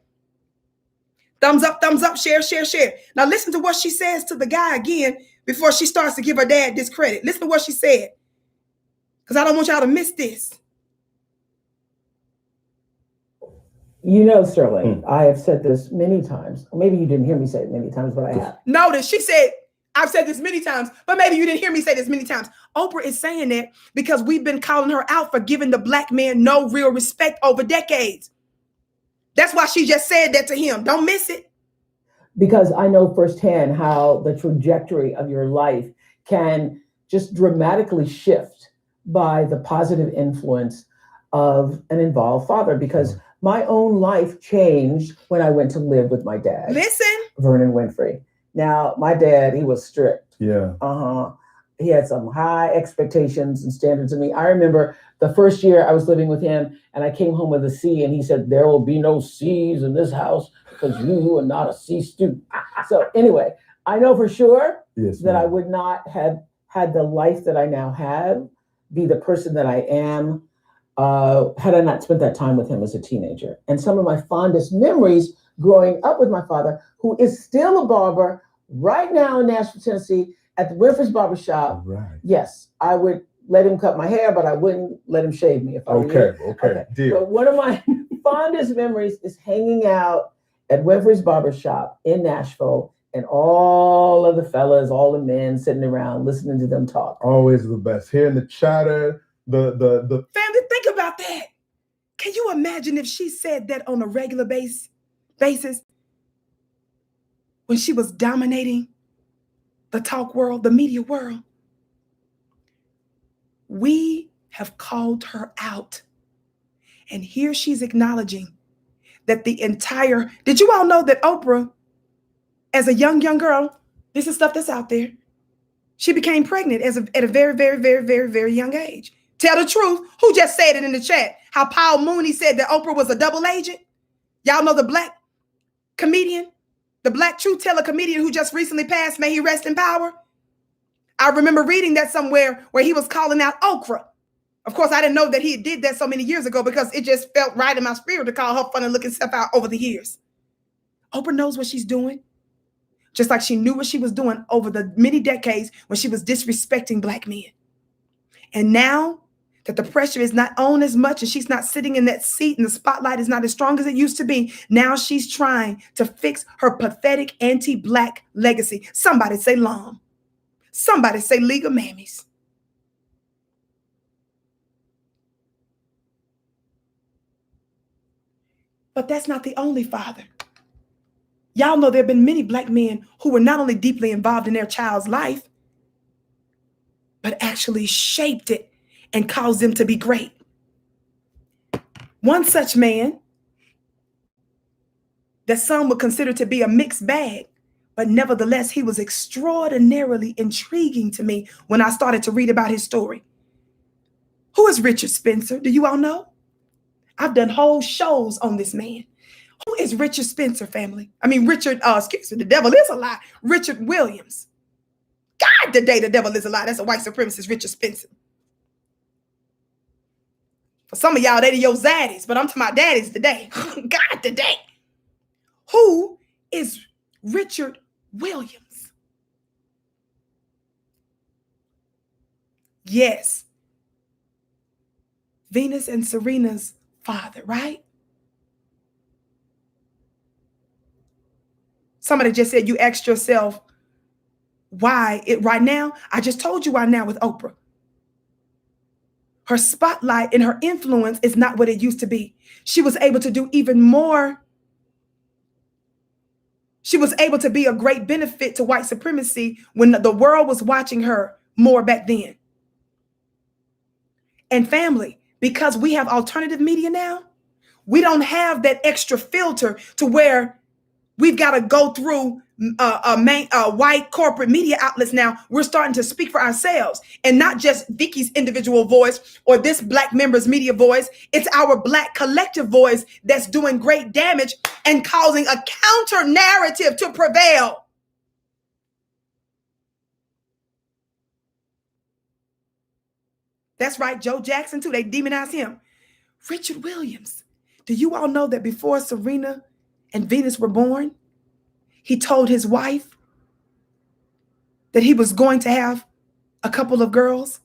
Thumbs up, share, share, share. Now listen to what she says to the guy again before she starts to give her dad discredit. Listen to what she said, because I don't want y'all to miss this. You know, Sterling, I have said this many times. Maybe you didn't hear me say it many times, but I have. Notice she said, I've said this many times, but maybe you didn't hear me say this many times. Oprah is saying that because we've been calling her out for giving the black man no real respect over decades. That's why she just said that to him. Don't miss it. Because I know firsthand how the trajectory of your life can just dramatically shift by the positive influence of an involved father. Because my own life changed when I went to live with my dad. Vernon Winfrey. Now, my dad, he was strict. Yeah. He had some high expectations and standards of me. I remember the first year I was living with him and I came home with a C and he said, there will be no C's in this house because you are not a C student. So anyway, I know for sure that I would not have had the life that I now have, be the person that I am, had I not spent that time with him as a teenager. And some of my fondest memories growing up with my father, who is still a barber right now in Nashville, Tennessee, at the Winfrey's Barbershop. Right. Yes, I would let him cut my hair, but I wouldn't let him shave me if I were Okay. Deal. But one of my fondest memories is hanging out at Winfrey's Barbershop in Nashville and all of the fellas, all the men sitting around listening to them talk. Always the best. Hearing the chatter, the Family, think about that. Can you imagine if she said that on a regular basis when she was dominating the talk world, the media world? We have called her out. And here she's acknowledging that the entire, did you all know that Oprah, as a young girl, this is stuff that's out there, she became pregnant at a very, very, very, very, very young age. Tell the truth. Who just said it in the chat? How Paul Mooney said that Oprah was a double agent. Y'all know the black comedian, the black truth teller comedian who just recently passed, may he rest in power. I remember reading that somewhere where he was calling out Oprah. Of course, I didn't know that he did that so many years ago because it just felt right in my spirit to call her funny looking stuff out over the years. Oprah knows what she's doing. just like she knew what she was doing over the many decades when she was disrespecting Black men. And now that the pressure is not on as much and she's not sitting in that seat and the spotlight is not as strong as it used to be, now she's trying to fix her pathetic anti-Black legacy. Somebody say Lom. Somebody say League of Mammies. But that's not the only father. Y'all know there have been many Black men who were not only deeply involved in their child's life, but actually shaped it and caused them to be great. One such man that some would consider to be a mixed bag, but nevertheless, he was extraordinarily intriguing to me when I started to read about his story. Who is Richard Spencer? Do you all know? I've done whole shows on this man. Who is Richard Spencer, family? I mean, excuse me, the devil is a lie. Richard Williams. God, today the devil is a lie. That's a white supremacist, Richard Spencer. For some of y'all, they your zaddies, but I'm talking about daddies today. God, today. Who is Richard Williams? Yes. Venus and Serena's father, right? Somebody just said, you asked yourself, why it right now? I just told you why now with Oprah. Her spotlight and her influence is not what it used to be. She was able to do even more. She was able to be a great benefit to white supremacy when the world was watching her more back then. And family, because we have alternative media now, we don't have that extra filter to where we've got to go through white corporate media outlets now. We're starting to speak for ourselves, and not just Vicki's individual voice or this Black member's media voice. It's our Black collective voice that's doing great damage and causing a counter narrative to prevail. That's right, Joe Jackson too. They demonize him. Richard Williams. Do you all know that before Serena and Venus were born, he told his wife that he was going to have a couple of girls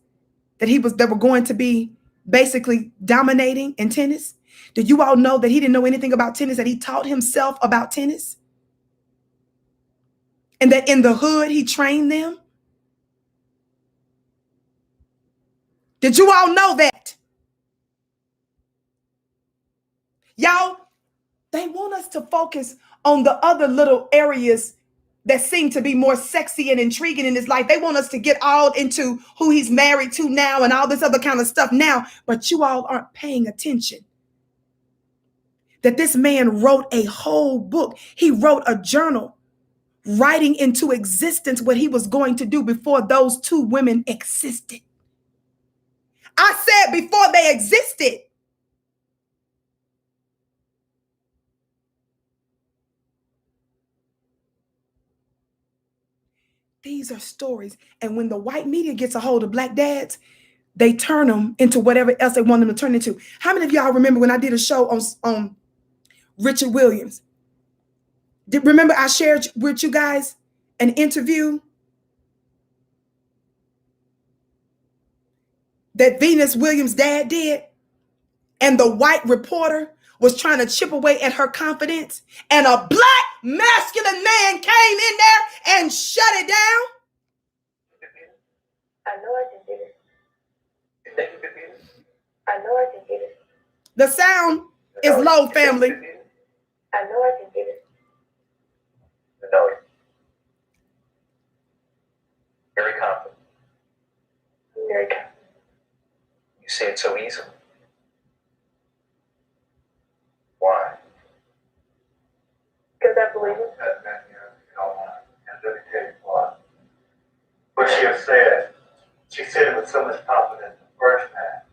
that were going to be basically dominating in tennis? Did you all know that he didn't know anything about tennis, that he taught himself about tennis? And that in the hood, he trained them? Did you all know that? Y'all, they want us to focus on the other little areas that seem to be more sexy and intriguing in his life. They want us to get all into who he's married to now and all this other kind of stuff now, but you all aren't paying attention. That this man wrote a whole book. He wrote a journal writing into existence what he was going to do before those two women existed. I said before they existed. These are stories. And when the white media gets a hold of Black dads, they turn them into whatever else they want them to turn into. How many of y'all remember when I did a show on Richard Williams? Remember I shared with you guys an interview that Venus Williams' dad did? And the white reporter was trying to chip away at her confidence, and a Black masculine man came in there and shut it down. I know I can get it. I know I can get it. The sound is low, family. I know I can get it. No. Very confident. Very confident. You say it so easily. Why? Because I believe it. And let me tell you why. What she said it with so much confidence the first time.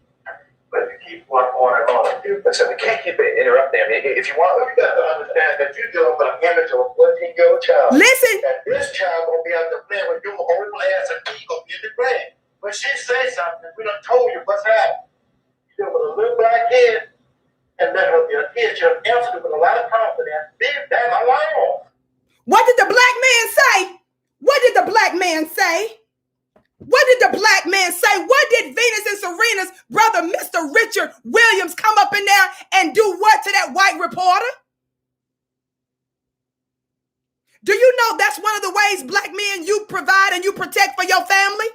But to keep one on and on. Listen, we can't keep interrupting them. If you want, you got to understand that you're dealing with an image of a 14-year-old child. Listen. And this child gonna be out there playing with your whole ass, and he gonna be in the grave. When she says something, we done told you what's happening. You deal with a little Black kid, and let her be a kid. She'll answer it with a lot of confidence. Big damn alone. What did the black man say? What did the black man say? What did the black man say? What did Venus and Serena's brother, Mr. Richard Williams, come up in there and do what to that white reporter? Do you know that's one of the ways, black men, you provide and you protect for your family?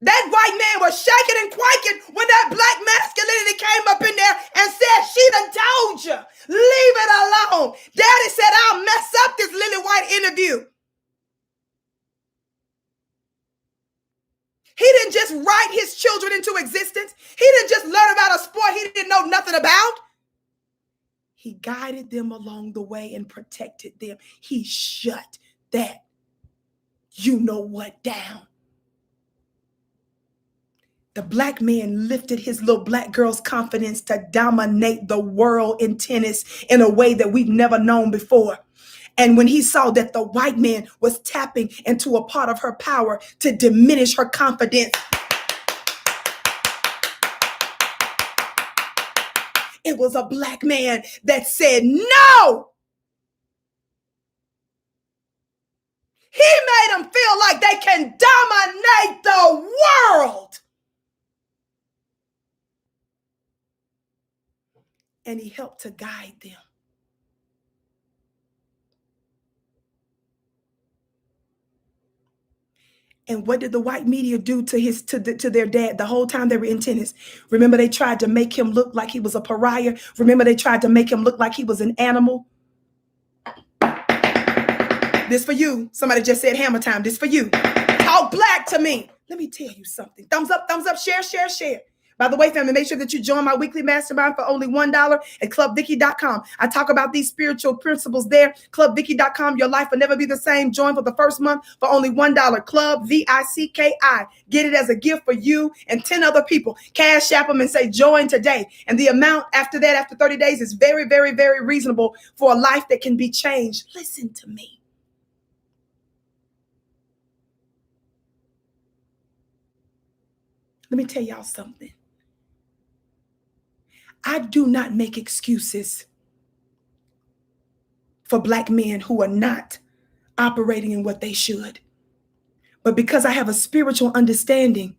That white man was shaking and quaking when that black masculinity came up in there and said, she done told you, leave it alone. Daddy said, I'll mess up this Lily White interview. He didn't just write his children into existence. He didn't just learn about a sport he didn't know nothing about. He guided them along the way and protected them. He shut that you know what down. The black man lifted his little black girl's confidence to dominate the world in tennis in a way that we've never known before. And when he saw that the white man was tapping into a part of her power to diminish her confidence, it was a black man that said, no. He made them feel like they can dominate the world. And he helped to guide them. And what did the white media do to their dad the whole time they were in tennis? Remember, they tried to make him look like he was a pariah. Remember, they tried to make him look like he was an animal. This for you. Somebody just said hammer time. This for you. Talk black to me. Let me tell you something. Thumbs up, share, share, share. By the way, family, make sure that you join my weekly mastermind for only $1 at clubvicky.com. I talk about these spiritual principles there. Clubvicky.com. Your life will never be the same. Join for the first month for only $1. Club VICKI. Get it as a gift for you and 10 other people. Cash app them and say join today. And the amount after that, after 30 days, is very, very, very reasonable for a life that can be changed. Listen to me. Let me tell y'all something. I do not make excuses for black men who are not operating in what they should. But because I have a spiritual understanding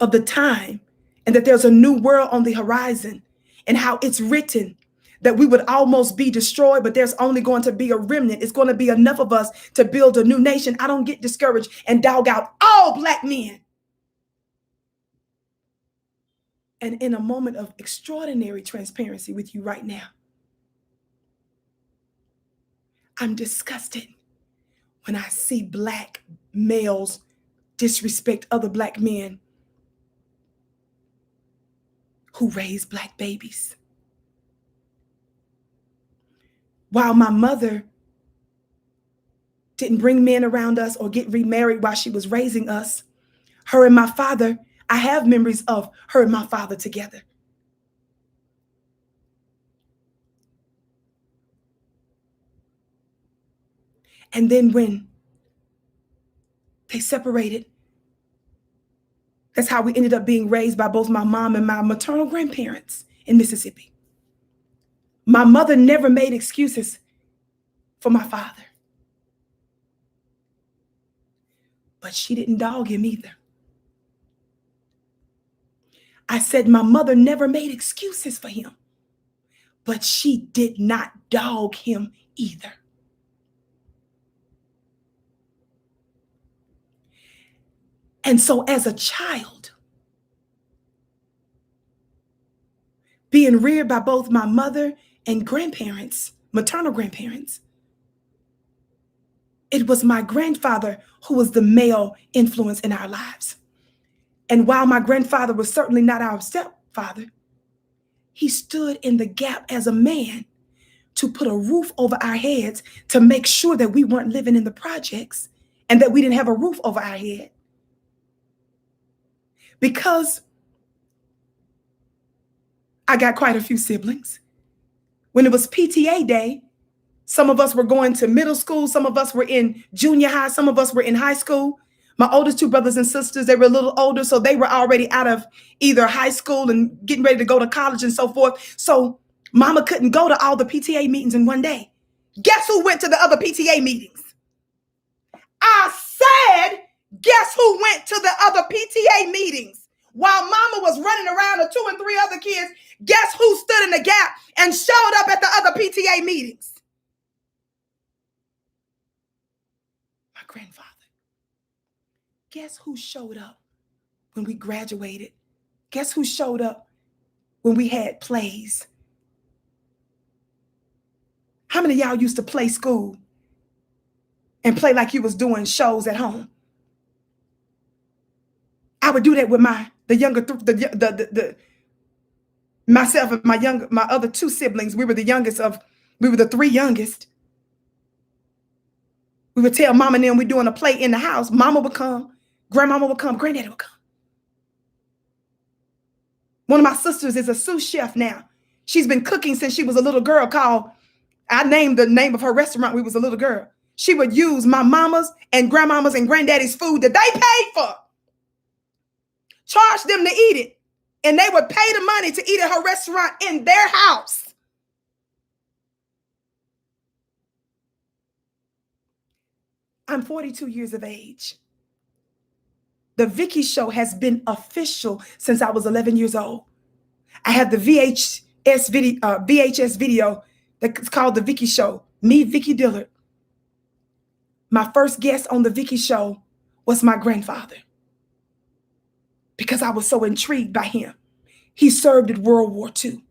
of the time and that there's a new world on the horizon and how it's written that we would almost be destroyed, but there's only going to be a remnant. It's going to be enough of us to build a new nation. I don't get discouraged and dog out all black men. And in a moment of extraordinary transparency with you right now, I'm disgusted when I see black males disrespect other black men who raise black babies. While my mother didn't bring men around us or get remarried while she was raising us, her and my father, I have memories of her and my father together. And then when they separated, that's how we ended up being raised by both my mom and my maternal grandparents in Mississippi. My mother never made excuses for my father, but she didn't dog him either. I said my mother never made excuses for him, but she did not dog him either. And so as a child, being reared by both my mother and grandparents, maternal grandparents, it was my grandfather who was the male influence in our lives. And while my grandfather was certainly not our stepfather, he stood in the gap as a man to put a roof over our heads to make sure that we weren't living in the projects and that we didn't have a roof over our head. Because I got quite a few siblings. When it was PTA day, some of us were going to middle school, some of us were in junior high, some of us were in high school. My oldest two brothers and sisters, they were a little older, so they were already out of either high school and getting ready to go to college and so forth. So Mama couldn't go to all the PTA meetings in one day. Guess who went to the other PTA meetings? I said, guess who went to the other PTA meetings? While Mama was running around with 2 and 3 other kids, guess who stood in the gap and showed up at the other PTA meetings? My grandfather. Guess who showed up when we graduated? Guess who showed up when we had plays? How many of y'all used to play school and play like you was doing shows at home? I would do that with myself and my other 2 siblings. We were the 3 youngest. We would tell Mama and them we're doing a play in the house. Mama would come, grandmama would come, granddaddy would come. One of my sisters is a sous chef now. She's been cooking since she was a little girl I named the name of her restaurant when we was a little girl. She would use my mama's and grandmama's and granddaddy's food that they paid for, charge them to eat it, and they would pay the money to eat at her restaurant in their house. I'm 42 years of age. The Vicki Show has been official since I was 11 years old. I have the VHS video that's called The Vicki Show. Me, Vicki Dillard. My first guest on The Vicki Show was my grandfather because I was so intrigued by him. He served in World War II.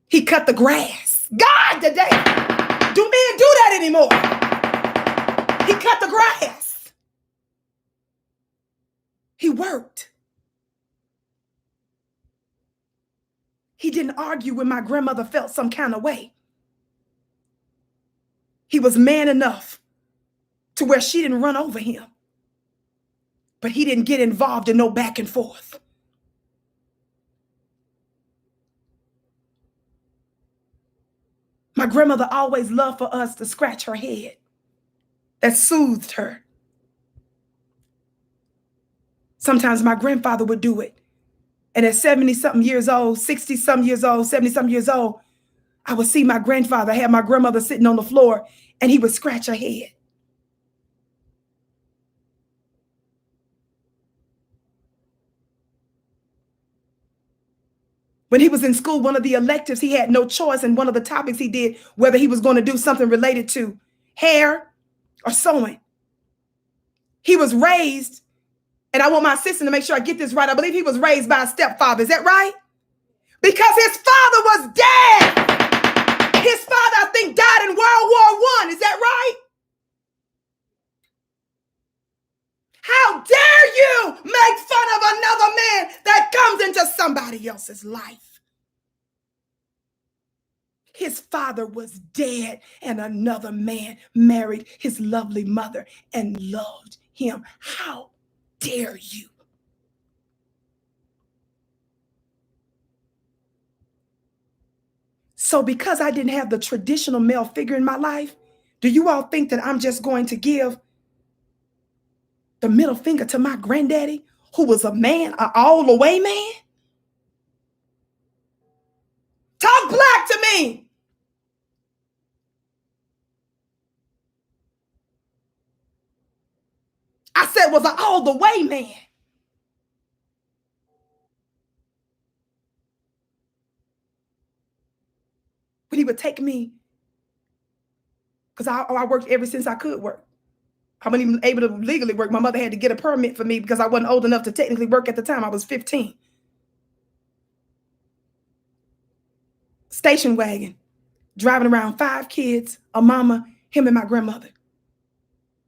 He cut the grass. God, today, do men do that anymore? He cut the grass. He worked. He didn't argue when my grandmother felt some kind of way. He was man enough to where she didn't run over him. But he didn't get involved in no back and forth. My grandmother always loved for us to scratch her head. That soothed her. Sometimes my grandfather would do it. And at 70-something years old, 60-something years old, 70-something years old, I would see my grandfather have my grandmother sitting on the floor and he would scratch her head. When he was in school, one of the electives, he had no choice. And one of the topics he did, whether he was going to do something related to hair or sewing. He was raised, and I want my sister to make sure I get this right. I believe he was raised by a stepfather. Is that right? Because his father was dead. His father, I think, died in World War I. Is that right? How dare you make fun of another man that comes into somebody else's life? His father was dead and another man married his lovely mother and loved him. How dare you? So because I didn't have the traditional male figure in my life, do you all think that I'm just going to give the middle finger to my granddaddy, who was a man, an all-the-way man? Talk black to me. I said was an all-the-way man. When he would take me, because I worked ever since I could work. I wasn't even able to legally work. My mother had to get a permit for me because I wasn't old enough to technically work at the time. I was 15. Station wagon, driving around 5 kids, a mama, him and my grandmother.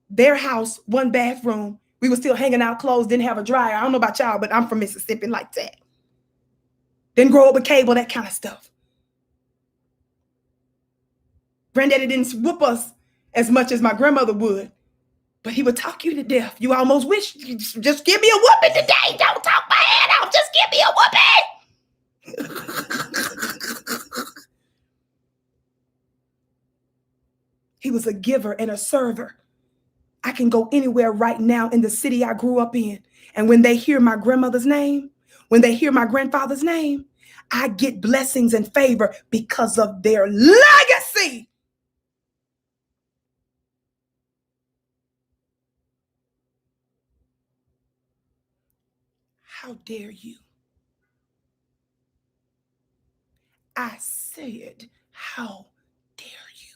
Their house, 1 bathroom. We were still hanging out clothes, didn't have a dryer. I don't know about y'all, but I'm from Mississippi like that. Didn't grow up with cable, that kind of stuff. Granddaddy didn't whoop us as much as my grandmother would. But he would talk you to death. You almost wish, just give me a whooping today. Don't talk my head off. Just give me a whooping. He was a giver and a server. I can go anywhere right now in the city I grew up in. And when they hear my grandmother's name, when they hear my grandfather's name, I get blessings and favor because of their legacy. How dare you? I said, how dare you?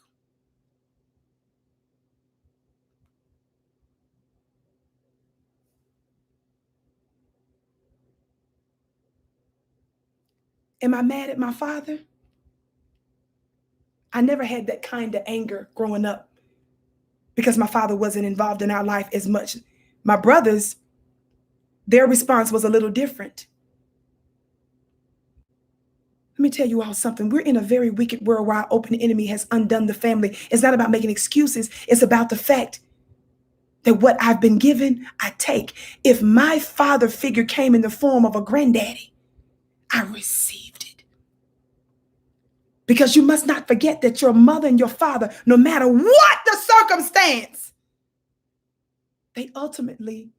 Am I mad at my father? I never had that kind of anger growing up because my father wasn't involved in our life as much. My brothers, their response was a little different. Let me tell you all something. We're in a very wicked world where our open enemy has undone the family. It's not about making excuses. It's about the fact that what I've been given, I take. If my father figure came in the form of a granddaddy, I received it. Because you must not forget that your mother and your father, no matter what the circumstance, they ultimately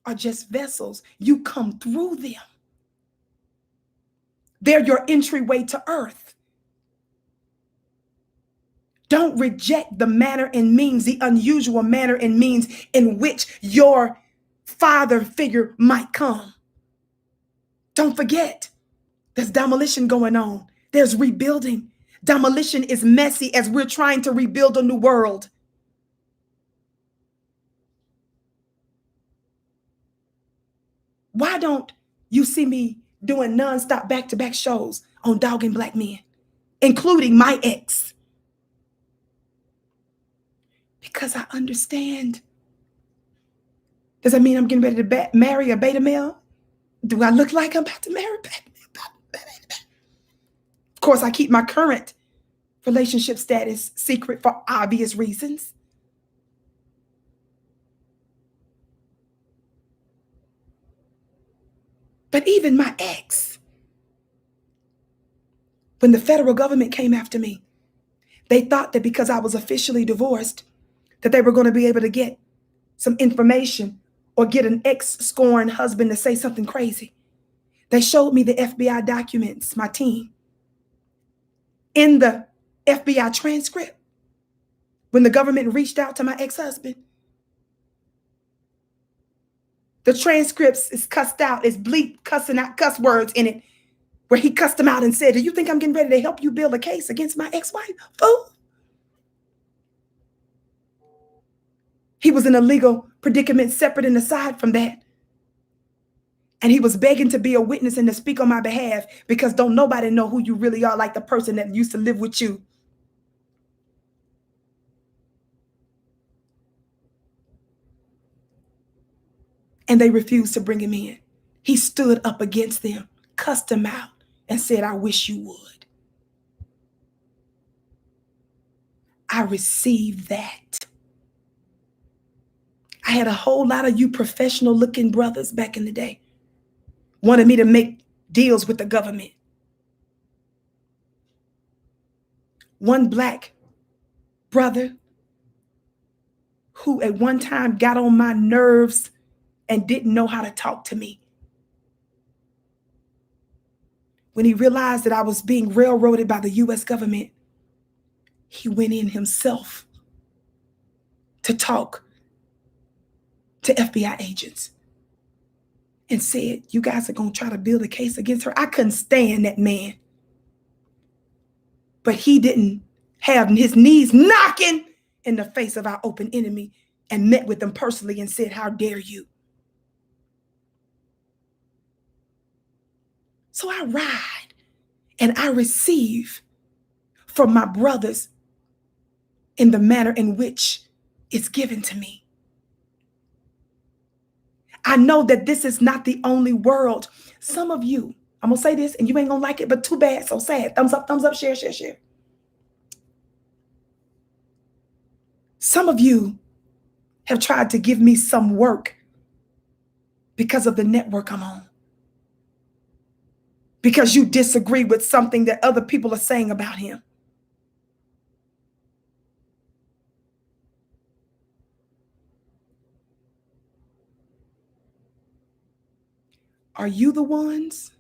are just vessels. You come through them. They're your entryway to earth. Don't reject the manner and means, the unusual manner and means in which your father figure might come. Don't forget, there's demolition going on. There's rebuilding. Demolition is messy as we're trying to rebuild a new world. Why don't you see me doing nonstop back-to-back shows on dogging black men, including my ex? Because I understand. Does that mean I'm getting ready to marry a beta male? Do I look like I'm about to marry a beta male? Of course, I keep my current relationship status secret for obvious reasons. But even my ex, when the federal government came after me, they thought that because I was officially divorced, that they were going to be able to get some information or get an ex-scorned husband to say something crazy. They showed me the FBI documents, my team. In the FBI transcript, when the government reached out to my ex-husband, the transcripts is cussed out, is bleep, cussing out cuss words in it, where he cussed them out and said, do you think I'm getting ready to help you build a case against my ex-wife? Fool. He was in a legal predicament separate and aside from that. And he was begging to be a witness and to speak on my behalf because don't nobody know who you really are like the person that used to live with you. And they refused to bring him in. He stood up against them, cussed them out, and said, I wish you would. I received that. I had a whole lot of you professional looking brothers back in the day wanted me to make deals with the government. One black brother who at one time got on my nerves and didn't know how to talk to me. When he realized that I was being railroaded by the US government, he went in himself to talk to FBI agents and said, you guys are going to try to build a case against her. I couldn't stand that man. But he didn't have his knees knocking in the face of our open enemy and met with them personally and said, how dare you? So I ride and I receive from my brothers in the manner in which it's given to me. I know that this is not the only world. Some of you, I'm going to say this and you ain't going to like it, but too bad, so sad. Thumbs up, share, share, share. Some of you have tried to give me some work because of the network I'm on. Because you disagree with something that other people are saying about him. Are you the ones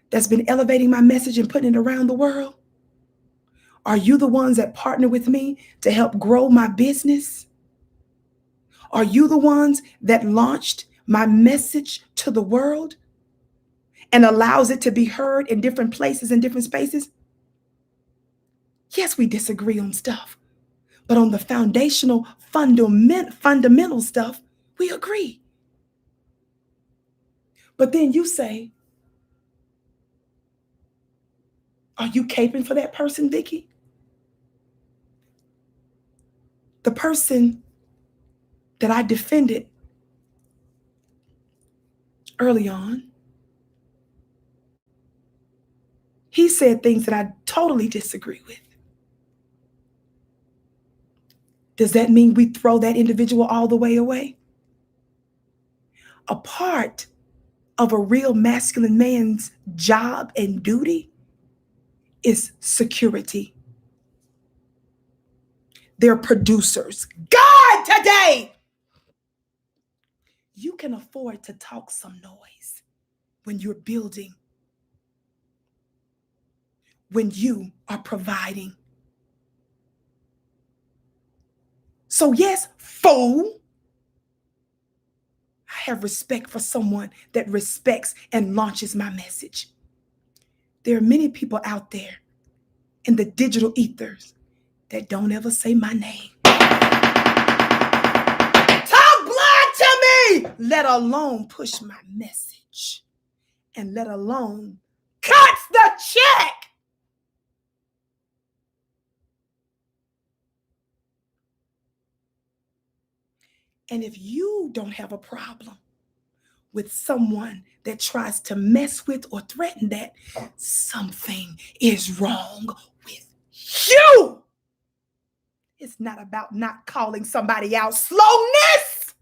that's been elevating my message and putting it around the world? Are you the ones that partner with me to help grow my business? Are you the ones that launched my message to the world and allows it to be heard in different places and different spaces? Yes, we disagree on stuff, but on the foundational, fundamental stuff, we agree. But then you say, are you caping for that person, Vicki? The person that I defended early on, he said things that I totally disagree with. Does that mean we throw that individual all the way away? A part of a real masculine man's job and duty is security. They're producers. God, today, you can afford to talk some noise when you're building, when you are providing. So yes, fool, I have respect for someone that respects and launches my message. There are many people out there in the digital ethers that don't ever say my name. Talk black to me, let alone push my message, and let alone cut the check. And if you don't have a problem with someone that tries to mess with or threaten that, something is wrong with you. It's not about not calling somebody out. Slowness.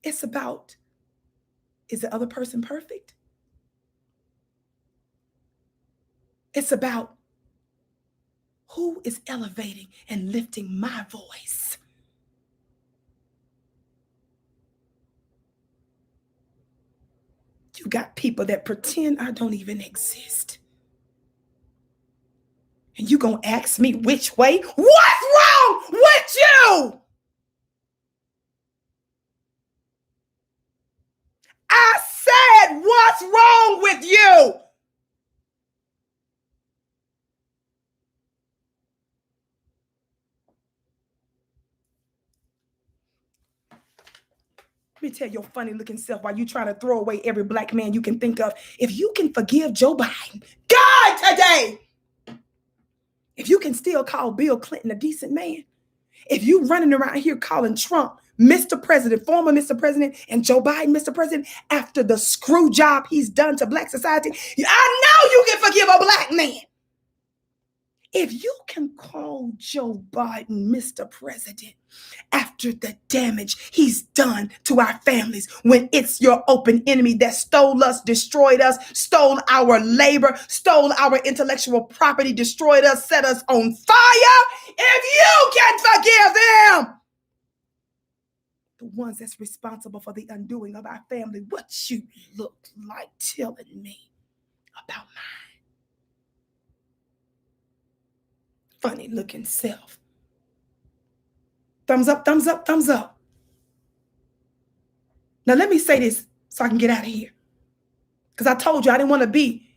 It's about, is the other person perfect? It's about who is elevating and lifting my voice. You got people that pretend I don't even exist. And you gonna ask me which way? What's wrong with you? I said, what's wrong with you? Let me tell your funny looking self while you trying to throw away every black man you can think of. If you can forgive Joe Biden, God, today, if you can still call Bill Clinton a decent man, if you running around here calling Trump Mr. President, former Mr. President, and Joe Biden Mr. President after the screw job he's done to black society, I know you can forgive a black man. If you can call Joe Biden Mr. President after the damage he's done to our families, when it's your open enemy that stole us, destroyed us, stole our labor, stole our intellectual property, destroyed us, set us on fire, if you can forgive them, the ones that's responsible for the undoing of our family, what you look like telling me about mine? Funny looking self. Thumbs up, thumbs up, thumbs up. Now let me say this so I can get out of here. Because I told you I didn't want to be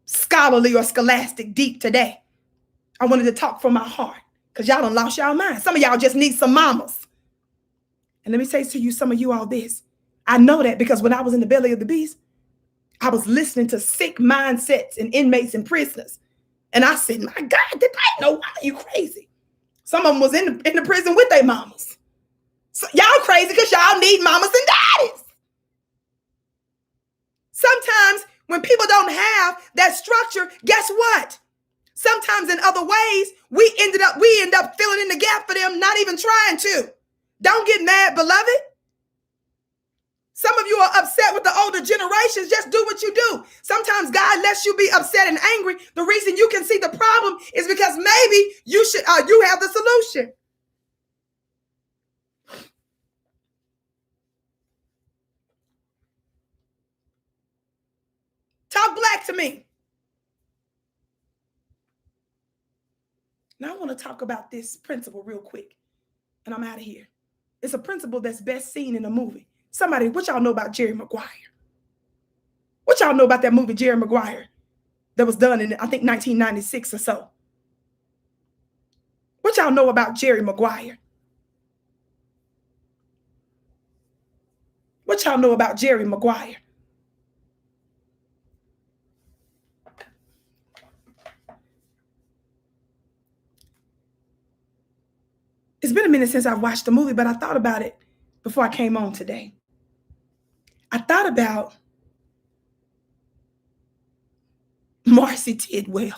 scholarly or scholastic deep today. I wanted to talk from my heart. Because y'all done lost y'all mind. Some of y'all just need some mamas. And let me say to you, some of you all this. I know that because when I was in the belly of the beast, I was listening to sick mindsets and inmates and prisoners. And I said, my God, I didn't know why. You crazy. Some of them was in the prison with their mamas. So y'all crazy because y'all need mamas and daddies. Sometimes when people don't have that structure, guess what? Sometimes in other ways, we end up filling in the gap for them, not even trying to. Don't get mad, beloved. Some of you are upset with the older generations. Just do what you do. Sometimes God lets you be upset and angry. The reason you can see the problem is because maybe you have the solution. Talk black to me. Now I want to talk about this principle real quick, and I'm out of here. It's a principle that's best seen in a movie. Somebody, what y'all know about Jerry Maguire? What y'all know about that movie, Jerry Maguire, that was done in, I think, 1996 or so? What y'all know about Jerry Maguire? What y'all know about Jerry Maguire? It's been a minute since I've watched the movie, but I thought about it before I came on today. I thought about Marcy Tidwell.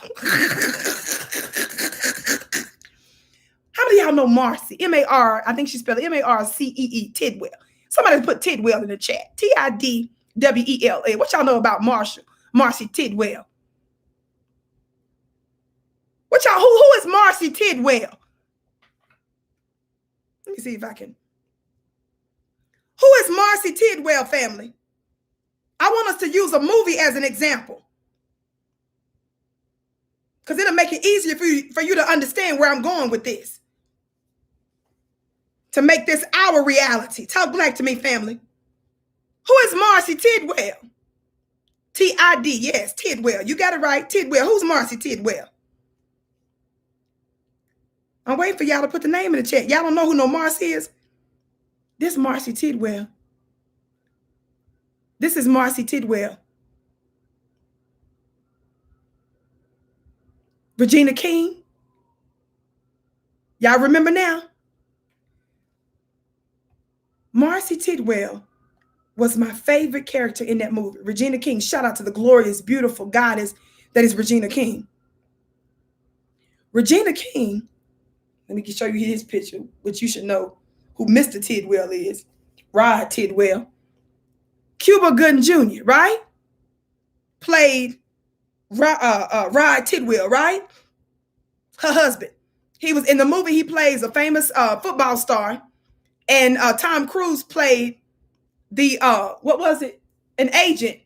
How many of y'all know Marcy? M-A-R, I think she spelled it M-A-R-C-E-E, Tidwell. Somebody put Tidwell in the chat. T-I-D-W-E-L-A. What y'all know about Marcy Tidwell? What y'all, who is Marcy Tidwell? Let me see if I can. Who is Marcy Tidwell, family? I want us to use a movie as an example, because it'll make it easier for you to understand where I'm going with this, to make this our reality. Talk black to me, family. Who is Marcy Tidwell? T-I-D, yes, Tidwell. You got it right, Tidwell. Who's Marcy Tidwell? I'm waiting for y'all to put the name in the chat. Y'all don't know who no Marcy is? This Marcy Tidwell. This is Marcy Tidwell. Regina King. Y'all remember now? Marcy Tidwell was my favorite character in that movie. Regina King. Shout out to the glorious, beautiful goddess that is Regina King. Regina King, let me show you his picture, which you should know who Mr. Tidwell is. Rod Tidwell. Cuba Gooding Jr., right? Played Rod Tidwell, right? Her husband. He was in the movie. He plays a famous football star. And Tom Cruise played the, what was it? An agent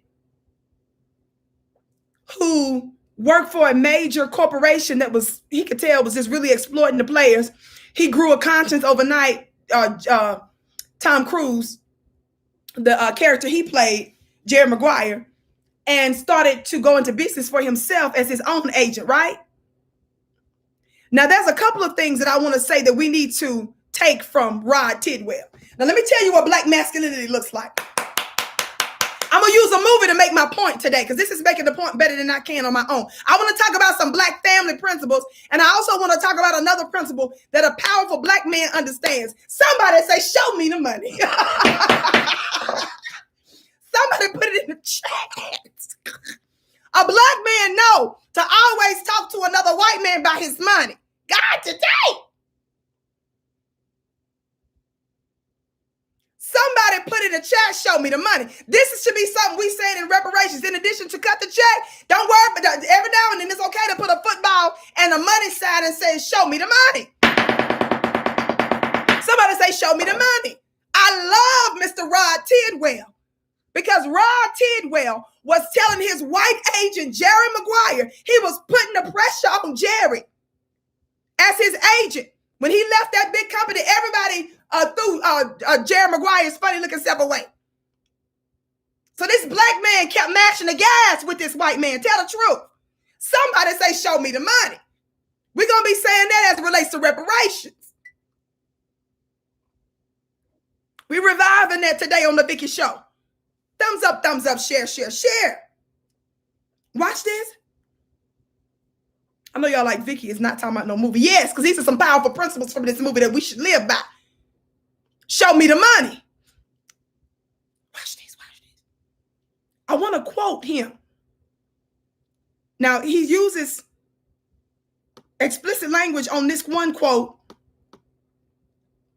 who worked for a major corporation that was, he could tell, was just really exploiting the players. He grew a conscience overnight. Tom Cruise, the character he played, Jerry Maguire, and started to go into business for himself as his own agent, right? Now, there's a couple of things that I want to say that we need to take from Rod Tidwell. Now, let me tell you what black masculinity looks like. I'm going to use a movie to make my point today, because this is making the point better than I can on my own. I want to talk about some black family principles, and I also want to talk about another principle that a powerful black man understands. Somebody say, show me the money. Somebody put it in the chat. A black man know to always talk to another white man about his money. God, today. Somebody put in the chat, show me the money. This should be something we saying in reparations. In addition to cut the check, don't worry, but every now and then it's okay to put a football and a money sign and say, show me the money. Somebody say, show me the money. I love Mr. Rod Tidwell, because Rod Tidwell was telling his white agent, Jerry Maguire, he was putting the pressure on Jerry as his agent. When he left that big company, everybody threw Jerry Maguire's funny looking self away. So this black man kept mashing the gas with this white man. Tell the truth. Somebody say, show me the money. We're going to be saying that as it relates to reparations. We're reviving that today on the Vicki Show. Thumbs up, share, share, share. Watch this. I know y'all like Vicki is not talking about no movie. Yes, because these are some powerful principles from this movie that we should live by. Show me the money. Watch this, watch this. I want to quote him. Now, he uses explicit language on this one quote,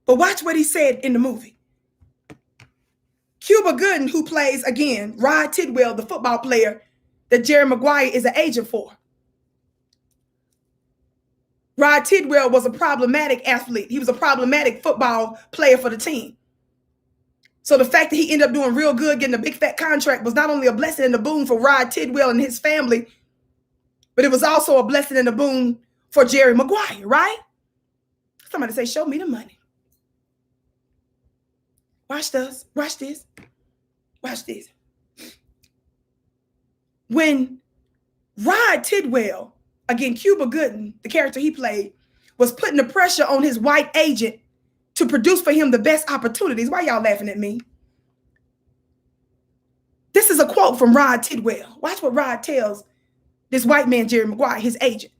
but watch what he said in the movie. Cuba Gooding, who plays, again, Rod Tidwell, the football player that Jerry Maguire is an agent for. Rod Tidwell was a problematic athlete. He was a problematic football player for the team. So the fact that he ended up doing real good, getting a big fat contract, was not only a blessing and a boon for Rod Tidwell and his family, but it was also a blessing and a boon for Jerry Maguire, right? Somebody say, show me the money. Watch this. Watch this. Watch this. When Rod Tidwell, again, Cuba Gooding, the character he played, was putting the pressure on his white agent to produce for him the best opportunities. Why y'all laughing at me? This is a quote from Rod Tidwell. Watch what Rod tells this white man, Jerry Maguire, his agent.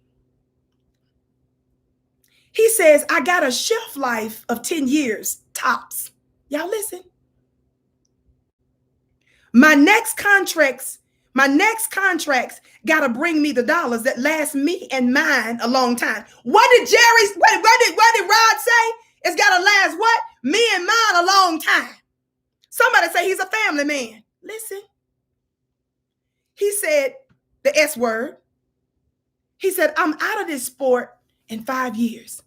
He says, I got a shelf life of 10 years, tops. Y'all listen. My next contracts got to bring me the dollars that last me and mine a long time. What did what did Rod say? It's got to last what? Me and mine a long time. Somebody say he's a family man. Listen. He said the S word. He said, I'm out of this sport in 5 years.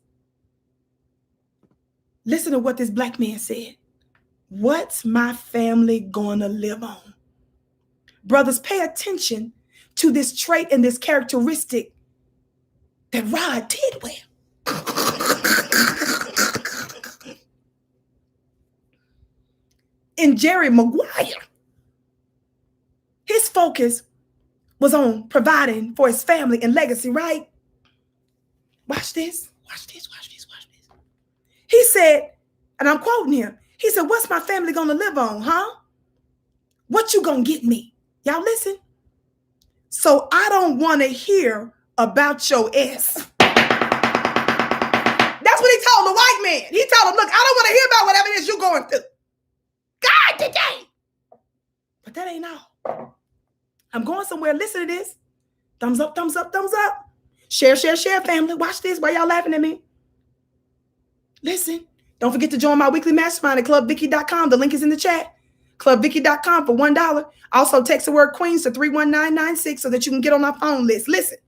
Listen to what this black man said. What's my family gonna live on? Brothers, pay attention to this trait and this characteristic that Rod Tidwell. And Jerry Maguire, his focus was on providing for his family and legacy, right? Watch this, watch this, watch this, watch this. He said, and I'm quoting him, he said, what's my family gonna live on, huh? What you gonna get me? Y'all listen. So I don't wanna hear about your S. That's what he told the white man. He told him, look, I don't wanna hear about whatever it is you're going through. God today. But that ain't all. I'm going somewhere. Listen to this. Thumbs up, thumbs up, thumbs up. Share, share, share, family. Watch this. Why y'all laughing at me? Listen. Don't forget to join my weekly mastermind at clubvicky.com. The link is in the chat. Clubvicky.com for $1. Also text the word Queens to 31996 so that you can get on our phone list. Listen.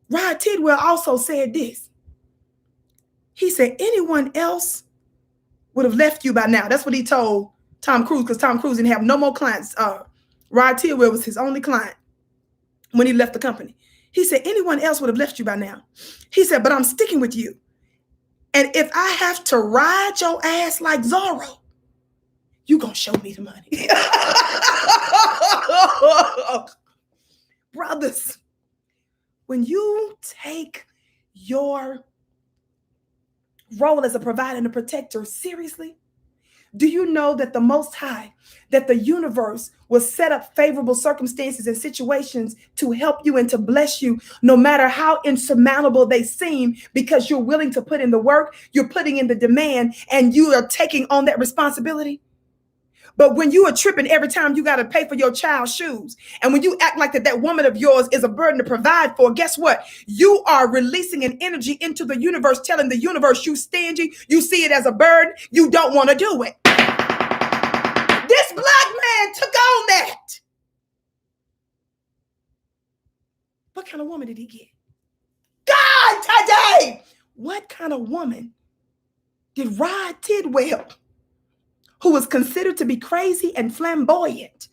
Rod Tidwell also said this. He said, anyone else would have left you by now. That's what he told Tom Cruise, because Tom Cruise didn't have no more clients. Rod Tidwell was his only client when he left the company. He said, anyone else would have left you by now. He said, but I'm sticking with you. And if I have to ride your ass like Zorro, you gonna show me the money. Brothers, when you take your role as a provider and a protector seriously, do you know that the Most High, that the universe will set up favorable circumstances and situations to help you and to bless you, no matter how insurmountable they seem, because you're willing to put in the work, you're putting in the demand, and you are taking on that responsibility? But when you are tripping every time you got to pay for your child's shoes, and when you act like that woman of yours is a burden to provide for, guess what? You are releasing an energy into the universe, telling the universe you stingy, you see it as a burden, you don't want to do it. This black man took on that. What kind of woman did he get? God, today! What kind of woman did Rod Tidwell, who was considered to be crazy and flamboyant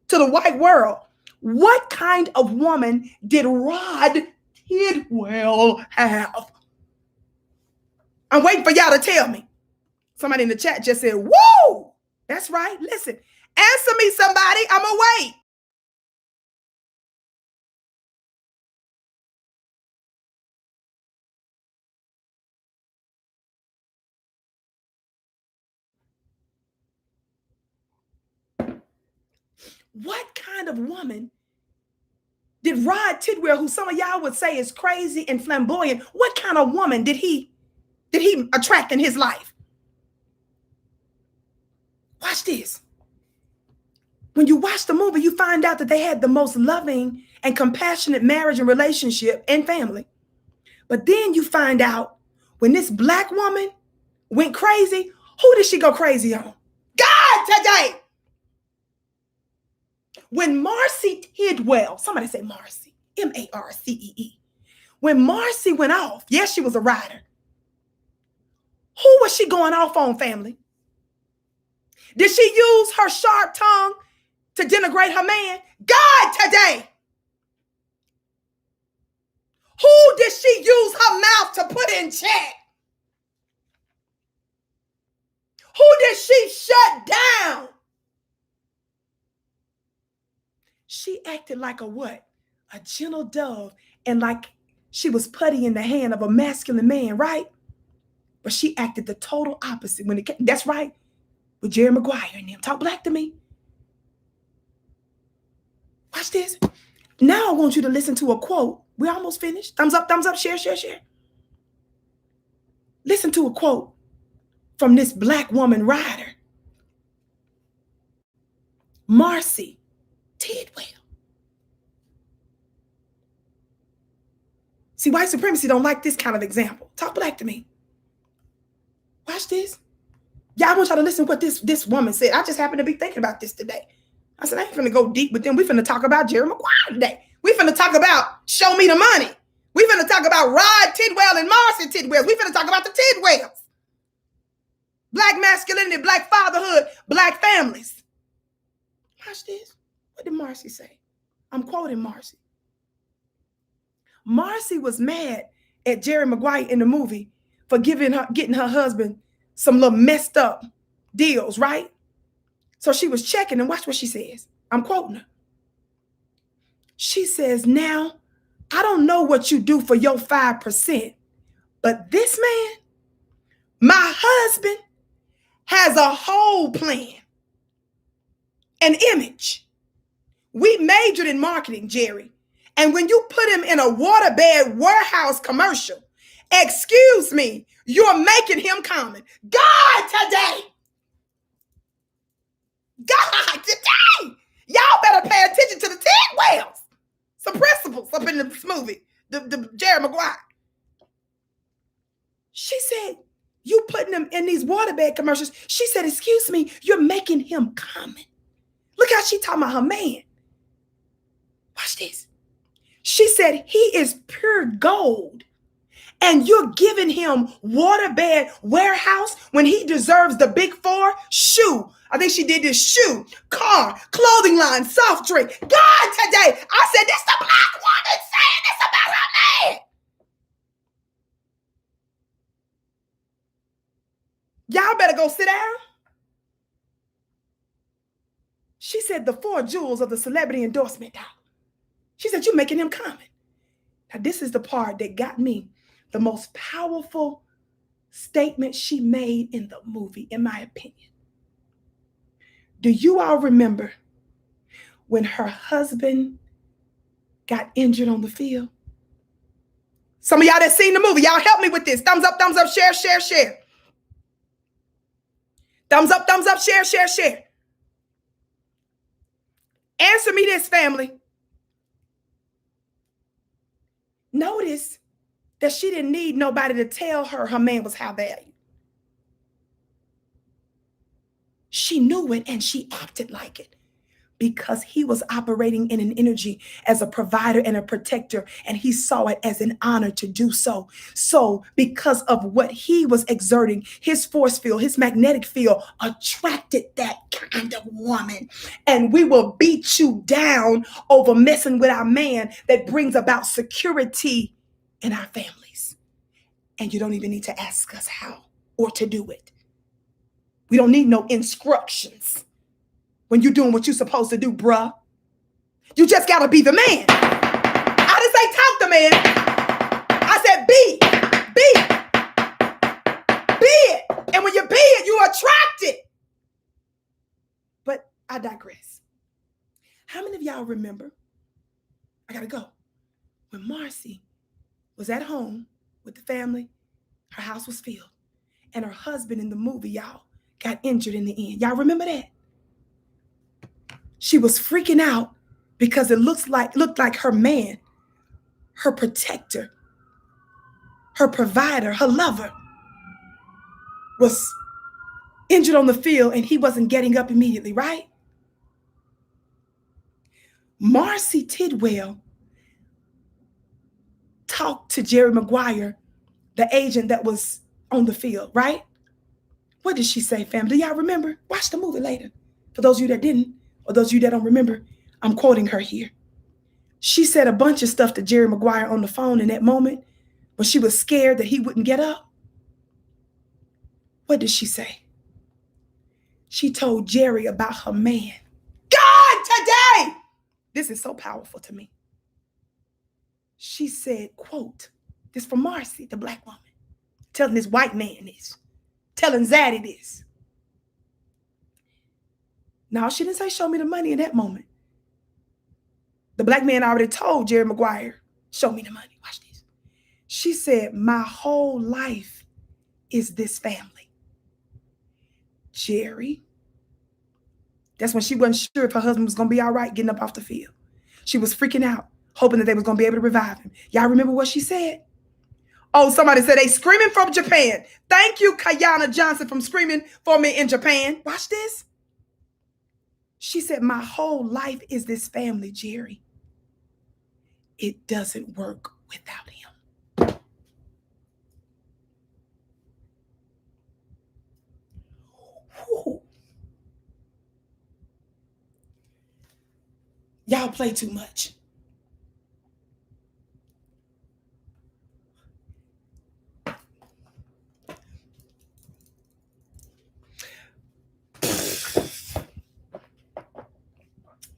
to the white world, what kind of woman did Rod Tidwell have? I'm waiting for y'all to tell me. Somebody in the chat just said, woo! That's right. Listen, answer me, somebody. I'm gonna wait. What kind of woman did Rod Tidwell, who some of y'all would say is crazy and flamboyant, what kind of woman did he attract in his life? Watch this. When you watch the movie, you find out that they had the most loving and compassionate marriage and relationship and family. But then you find out when this black woman went crazy, who did she go crazy on? God today. When Marcy Tidwell, somebody say Marcy, M-A-R-C-E-E. When Marcy went off, yes, she was a rider. Who was she going off on, family? Did she use her sharp tongue to denigrate her man? God today. Who did she use her mouth to put in check? Who did she shut down? She acted like a what? A gentle dove, and like she was putty in the hand of a masculine man, right? But she acted the total opposite when it came. That's right. With Jerry Maguire and them. Talk black to me. Watch this. Now I want you to listen to a quote. We're almost finished. Thumbs up, share, share, share. Listen to a quote from this black woman writer, Marcy Tidwell. See, white supremacy don't like this kind of example. Talk black to me. Watch this. Yeah, I want y'all to listen to what this woman said. I just happened to be thinking about this today. I said, I ain't finna go deep with them. We finna talk about Jerry Maguire today. We finna talk about Show Me the Money. We finna talk about Rod Tidwell and Marcy Tidwell. We finna talk about the Tidwells. Black masculinity, black fatherhood, black families. Watch this. What did Marcy say? I'm quoting Marcy. Marcy was mad at Jerry Maguire in the movie for getting her husband some little messed up deals, right? So she was checking, and watch what she says. I'm quoting her. She says, now, I don't know what you do for your 5%, but this man, my husband, has a whole plan, an image. We majored in marketing, Jerry. And when you put him in a waterbed warehouse commercial, excuse me, you're making him common. God today. God today. Y'all better pay attention to the Tidwells. Some principles up in this movie, the Jerry Maguire. She said, you putting him in these waterbed commercials. She said, excuse me, you're making him common. Look how she talking about her man. Watch this. She said, he is pure gold. And you're giving him waterbed warehouse when he deserves the big 4? Shoe. I think she did this: shoe, car, clothing line, soft drink. God today. I said, this the black woman saying this about her man. Y'all better go sit down. She said the 4 jewels of the celebrity endorsement dollar. She said, you're making him common. Now, this is the part that got me. The most powerful statement she made in the movie, in my opinion. Do you all remember when her husband got injured on the field? Some of y'all that seen the movie, y'all help me with this. Thumbs up, share, share, share. Thumbs up, share, share, share. Answer me this, family. Notice that she didn't need nobody to tell her man was high value. She knew it and she acted like it because he was operating in an energy as a provider and a protector, and he saw it as an honor to do so. So because of what he was exerting, his force field, his magnetic field attracted that kind of woman. And we will beat you down over messing with our man that brings about security in our families. And you don't even need to ask us how or to do it. We don't need no instructions when you're doing what you're supposed to do, bruh. You just got to be the man. I didn't say talk the man. I said be it. And when you be it, you attract it. But I digress. How many of y'all remember, I got to go, when Marcy was at home with the family, her house was filled, and her husband in the movie, y'all, got injured in the end. Y'all remember that? She was freaking out because it looked like her man, her protector, her provider, her lover, was injured on the field and he wasn't getting up immediately, right? Marcy Tidwell talked to Jerry Maguire, the agent that was on the field, right? What did she say, family? Do y'all remember? Watch the movie later. For those of you that didn't, or those of you that don't remember, I'm quoting her here. She said a bunch of stuff to Jerry Maguire on the phone in that moment when she was scared that he wouldn't get up. What did she say? She told Jerry about her man. God, today! This is so powerful to me. She said, quote, this from Marcy, the black woman, telling this white man this, telling Zaddy this. No, she didn't say, show me the money in that moment. The black man already told Jerry Maguire, show me the money. Watch this. She said, my whole life is this family. Jerry. That's when she wasn't sure if her husband was going to be all right getting up off the field. She was freaking out, hoping that they was going to be able to revive him. Y'all remember what she said? Oh, somebody said they screaming from Japan. Thank you, Kayana Johnson, from screaming for me in Japan. Watch this. She said, my whole life is this family, Jerry. It doesn't work without him. Whew. Y'all play too much.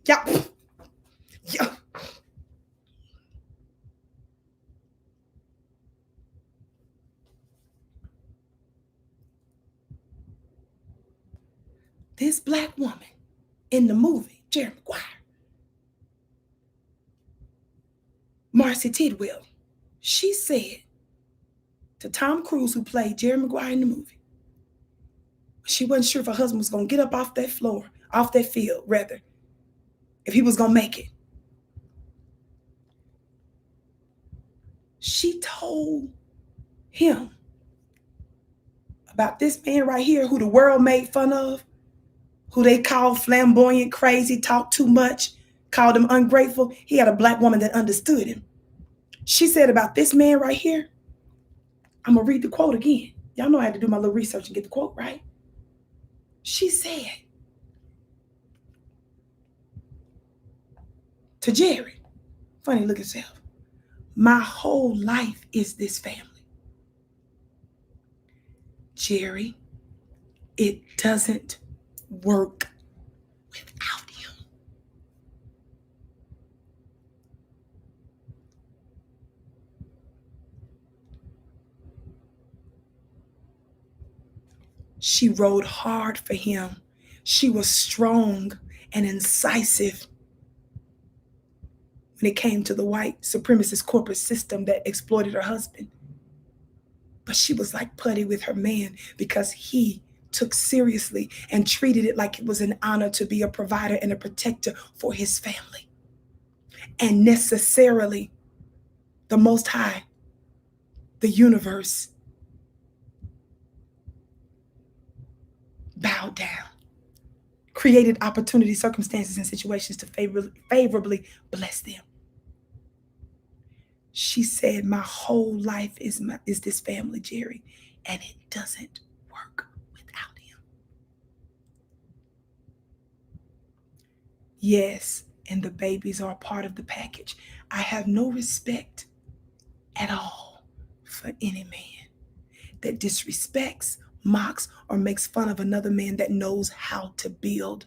Yeah. This black woman in the movie, Jerry Maguire, Marcy Tidwell, she said to Tom Cruise, who played Jerry Maguire in the movie, she wasn't sure if her husband was going to get up off that floor, off that field, rather, if he was going to make it. She told him about this man right here who the world made fun of, who they called flamboyant, crazy, talked too much, called him ungrateful. He had a black woman that understood him. She said about this man right here, I'm going to read the quote again. Y'all know I had to do my little research and get the quote right. She said to Jerry, funny look himself, my whole life is this family. Jerry, it doesn't work without him. She rode hard for him. She was strong and incisive when it came to the white supremacist corporate system that exploited her husband. But she was like putty with her man because he took seriously and treated it like it was an honor to be a provider and a protector for his family. And necessarily, the Most High, the universe, bowed down, created opportunities, circumstances, and situations to favorably bless them. She said, my whole life is this family, Jerry, and it doesn't work without him. Yes, and the babies are a part of the package. I have no respect at all for any man that disrespects, mocks, or makes fun of another man that knows how to build.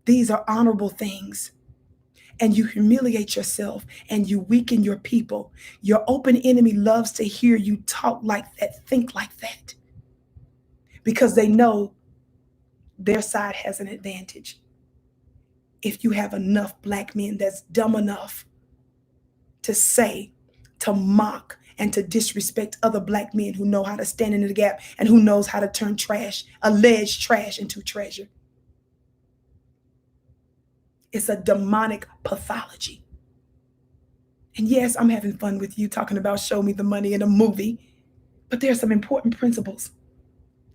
These are honorable things. And you humiliate yourself and you weaken your people. Your open enemy loves to hear you talk like that, think like that, because they know their side has an advantage. If you have enough black men that's dumb enough to say, to mock, and to disrespect other black men who know how to stand in the gap and who knows how to turn trash, alleged trash, into treasure. It's a demonic pathology. And yes, I'm having fun with you talking about show me the money in a movie, but there are some important principles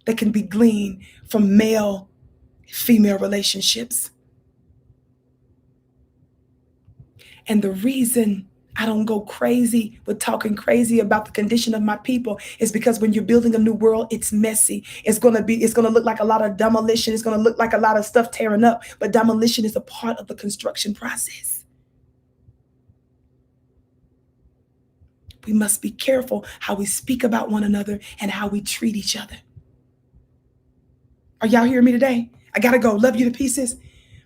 that can be gleaned from male-female relationships. And the reason I don't go crazy with talking crazy about the condition of my people. It's because when you're building a new world, it's messy. It's going to look like a lot of demolition. It's going to look like a lot of stuff tearing up, but demolition is a part of the construction process. We must be careful how we speak about one another and how we treat each other. Are y'all hearing me today? I got to go. Love you to pieces.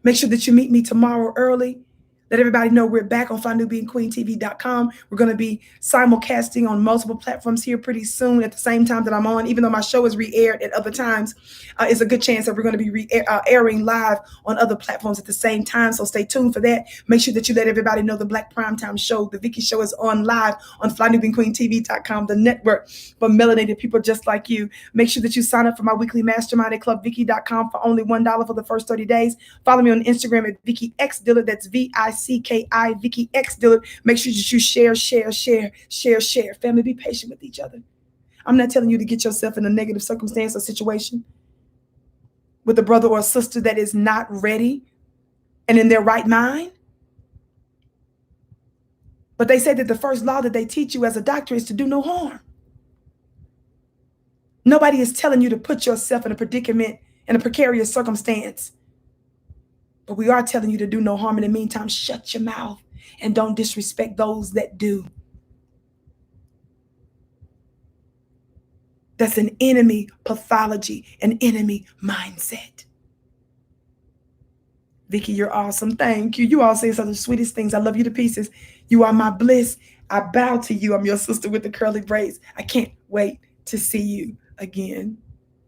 Make sure that you meet me tomorrow early. Let everybody know we're back on FlyNewBeingQueenTV.com. We're going to be simulcasting on multiple platforms here pretty soon at the same time that I'm on. Even though my show is re-aired at other times, it's a good chance that we're going to be airing live on other platforms at the same time. So stay tuned for that. Make sure that you let everybody know the Black Primetime Show, the Vicki Show, is on live on FlyNewBeingQueenTV.com, the network for melanated people just like you. Make sure that you sign up for my weekly mastermind at clubvicki.com for only $1 for the first 30 days. Follow me on Instagram at Vicki X Dillard. That's VICKI Vicki X Dillard. Make sure that you share. Family, be patient with each other. I'm not telling you to get yourself in a negative circumstance or situation with a brother or a sister that is not ready and in their right mind. But they say that the first law that they teach you as a doctor is to do no harm. Nobody is telling you to put yourself in a predicament, in a precarious circumstance. But we are telling you to do no harm. In the meantime, shut your mouth and don't disrespect those that do. That's an enemy pathology, an enemy mindset. Vicki, you're awesome. Thank you. You all say some of the sweetest things. I love you to pieces. You are my bliss. I bow to you. I'm your sister with the curly braids. I can't wait to see you again.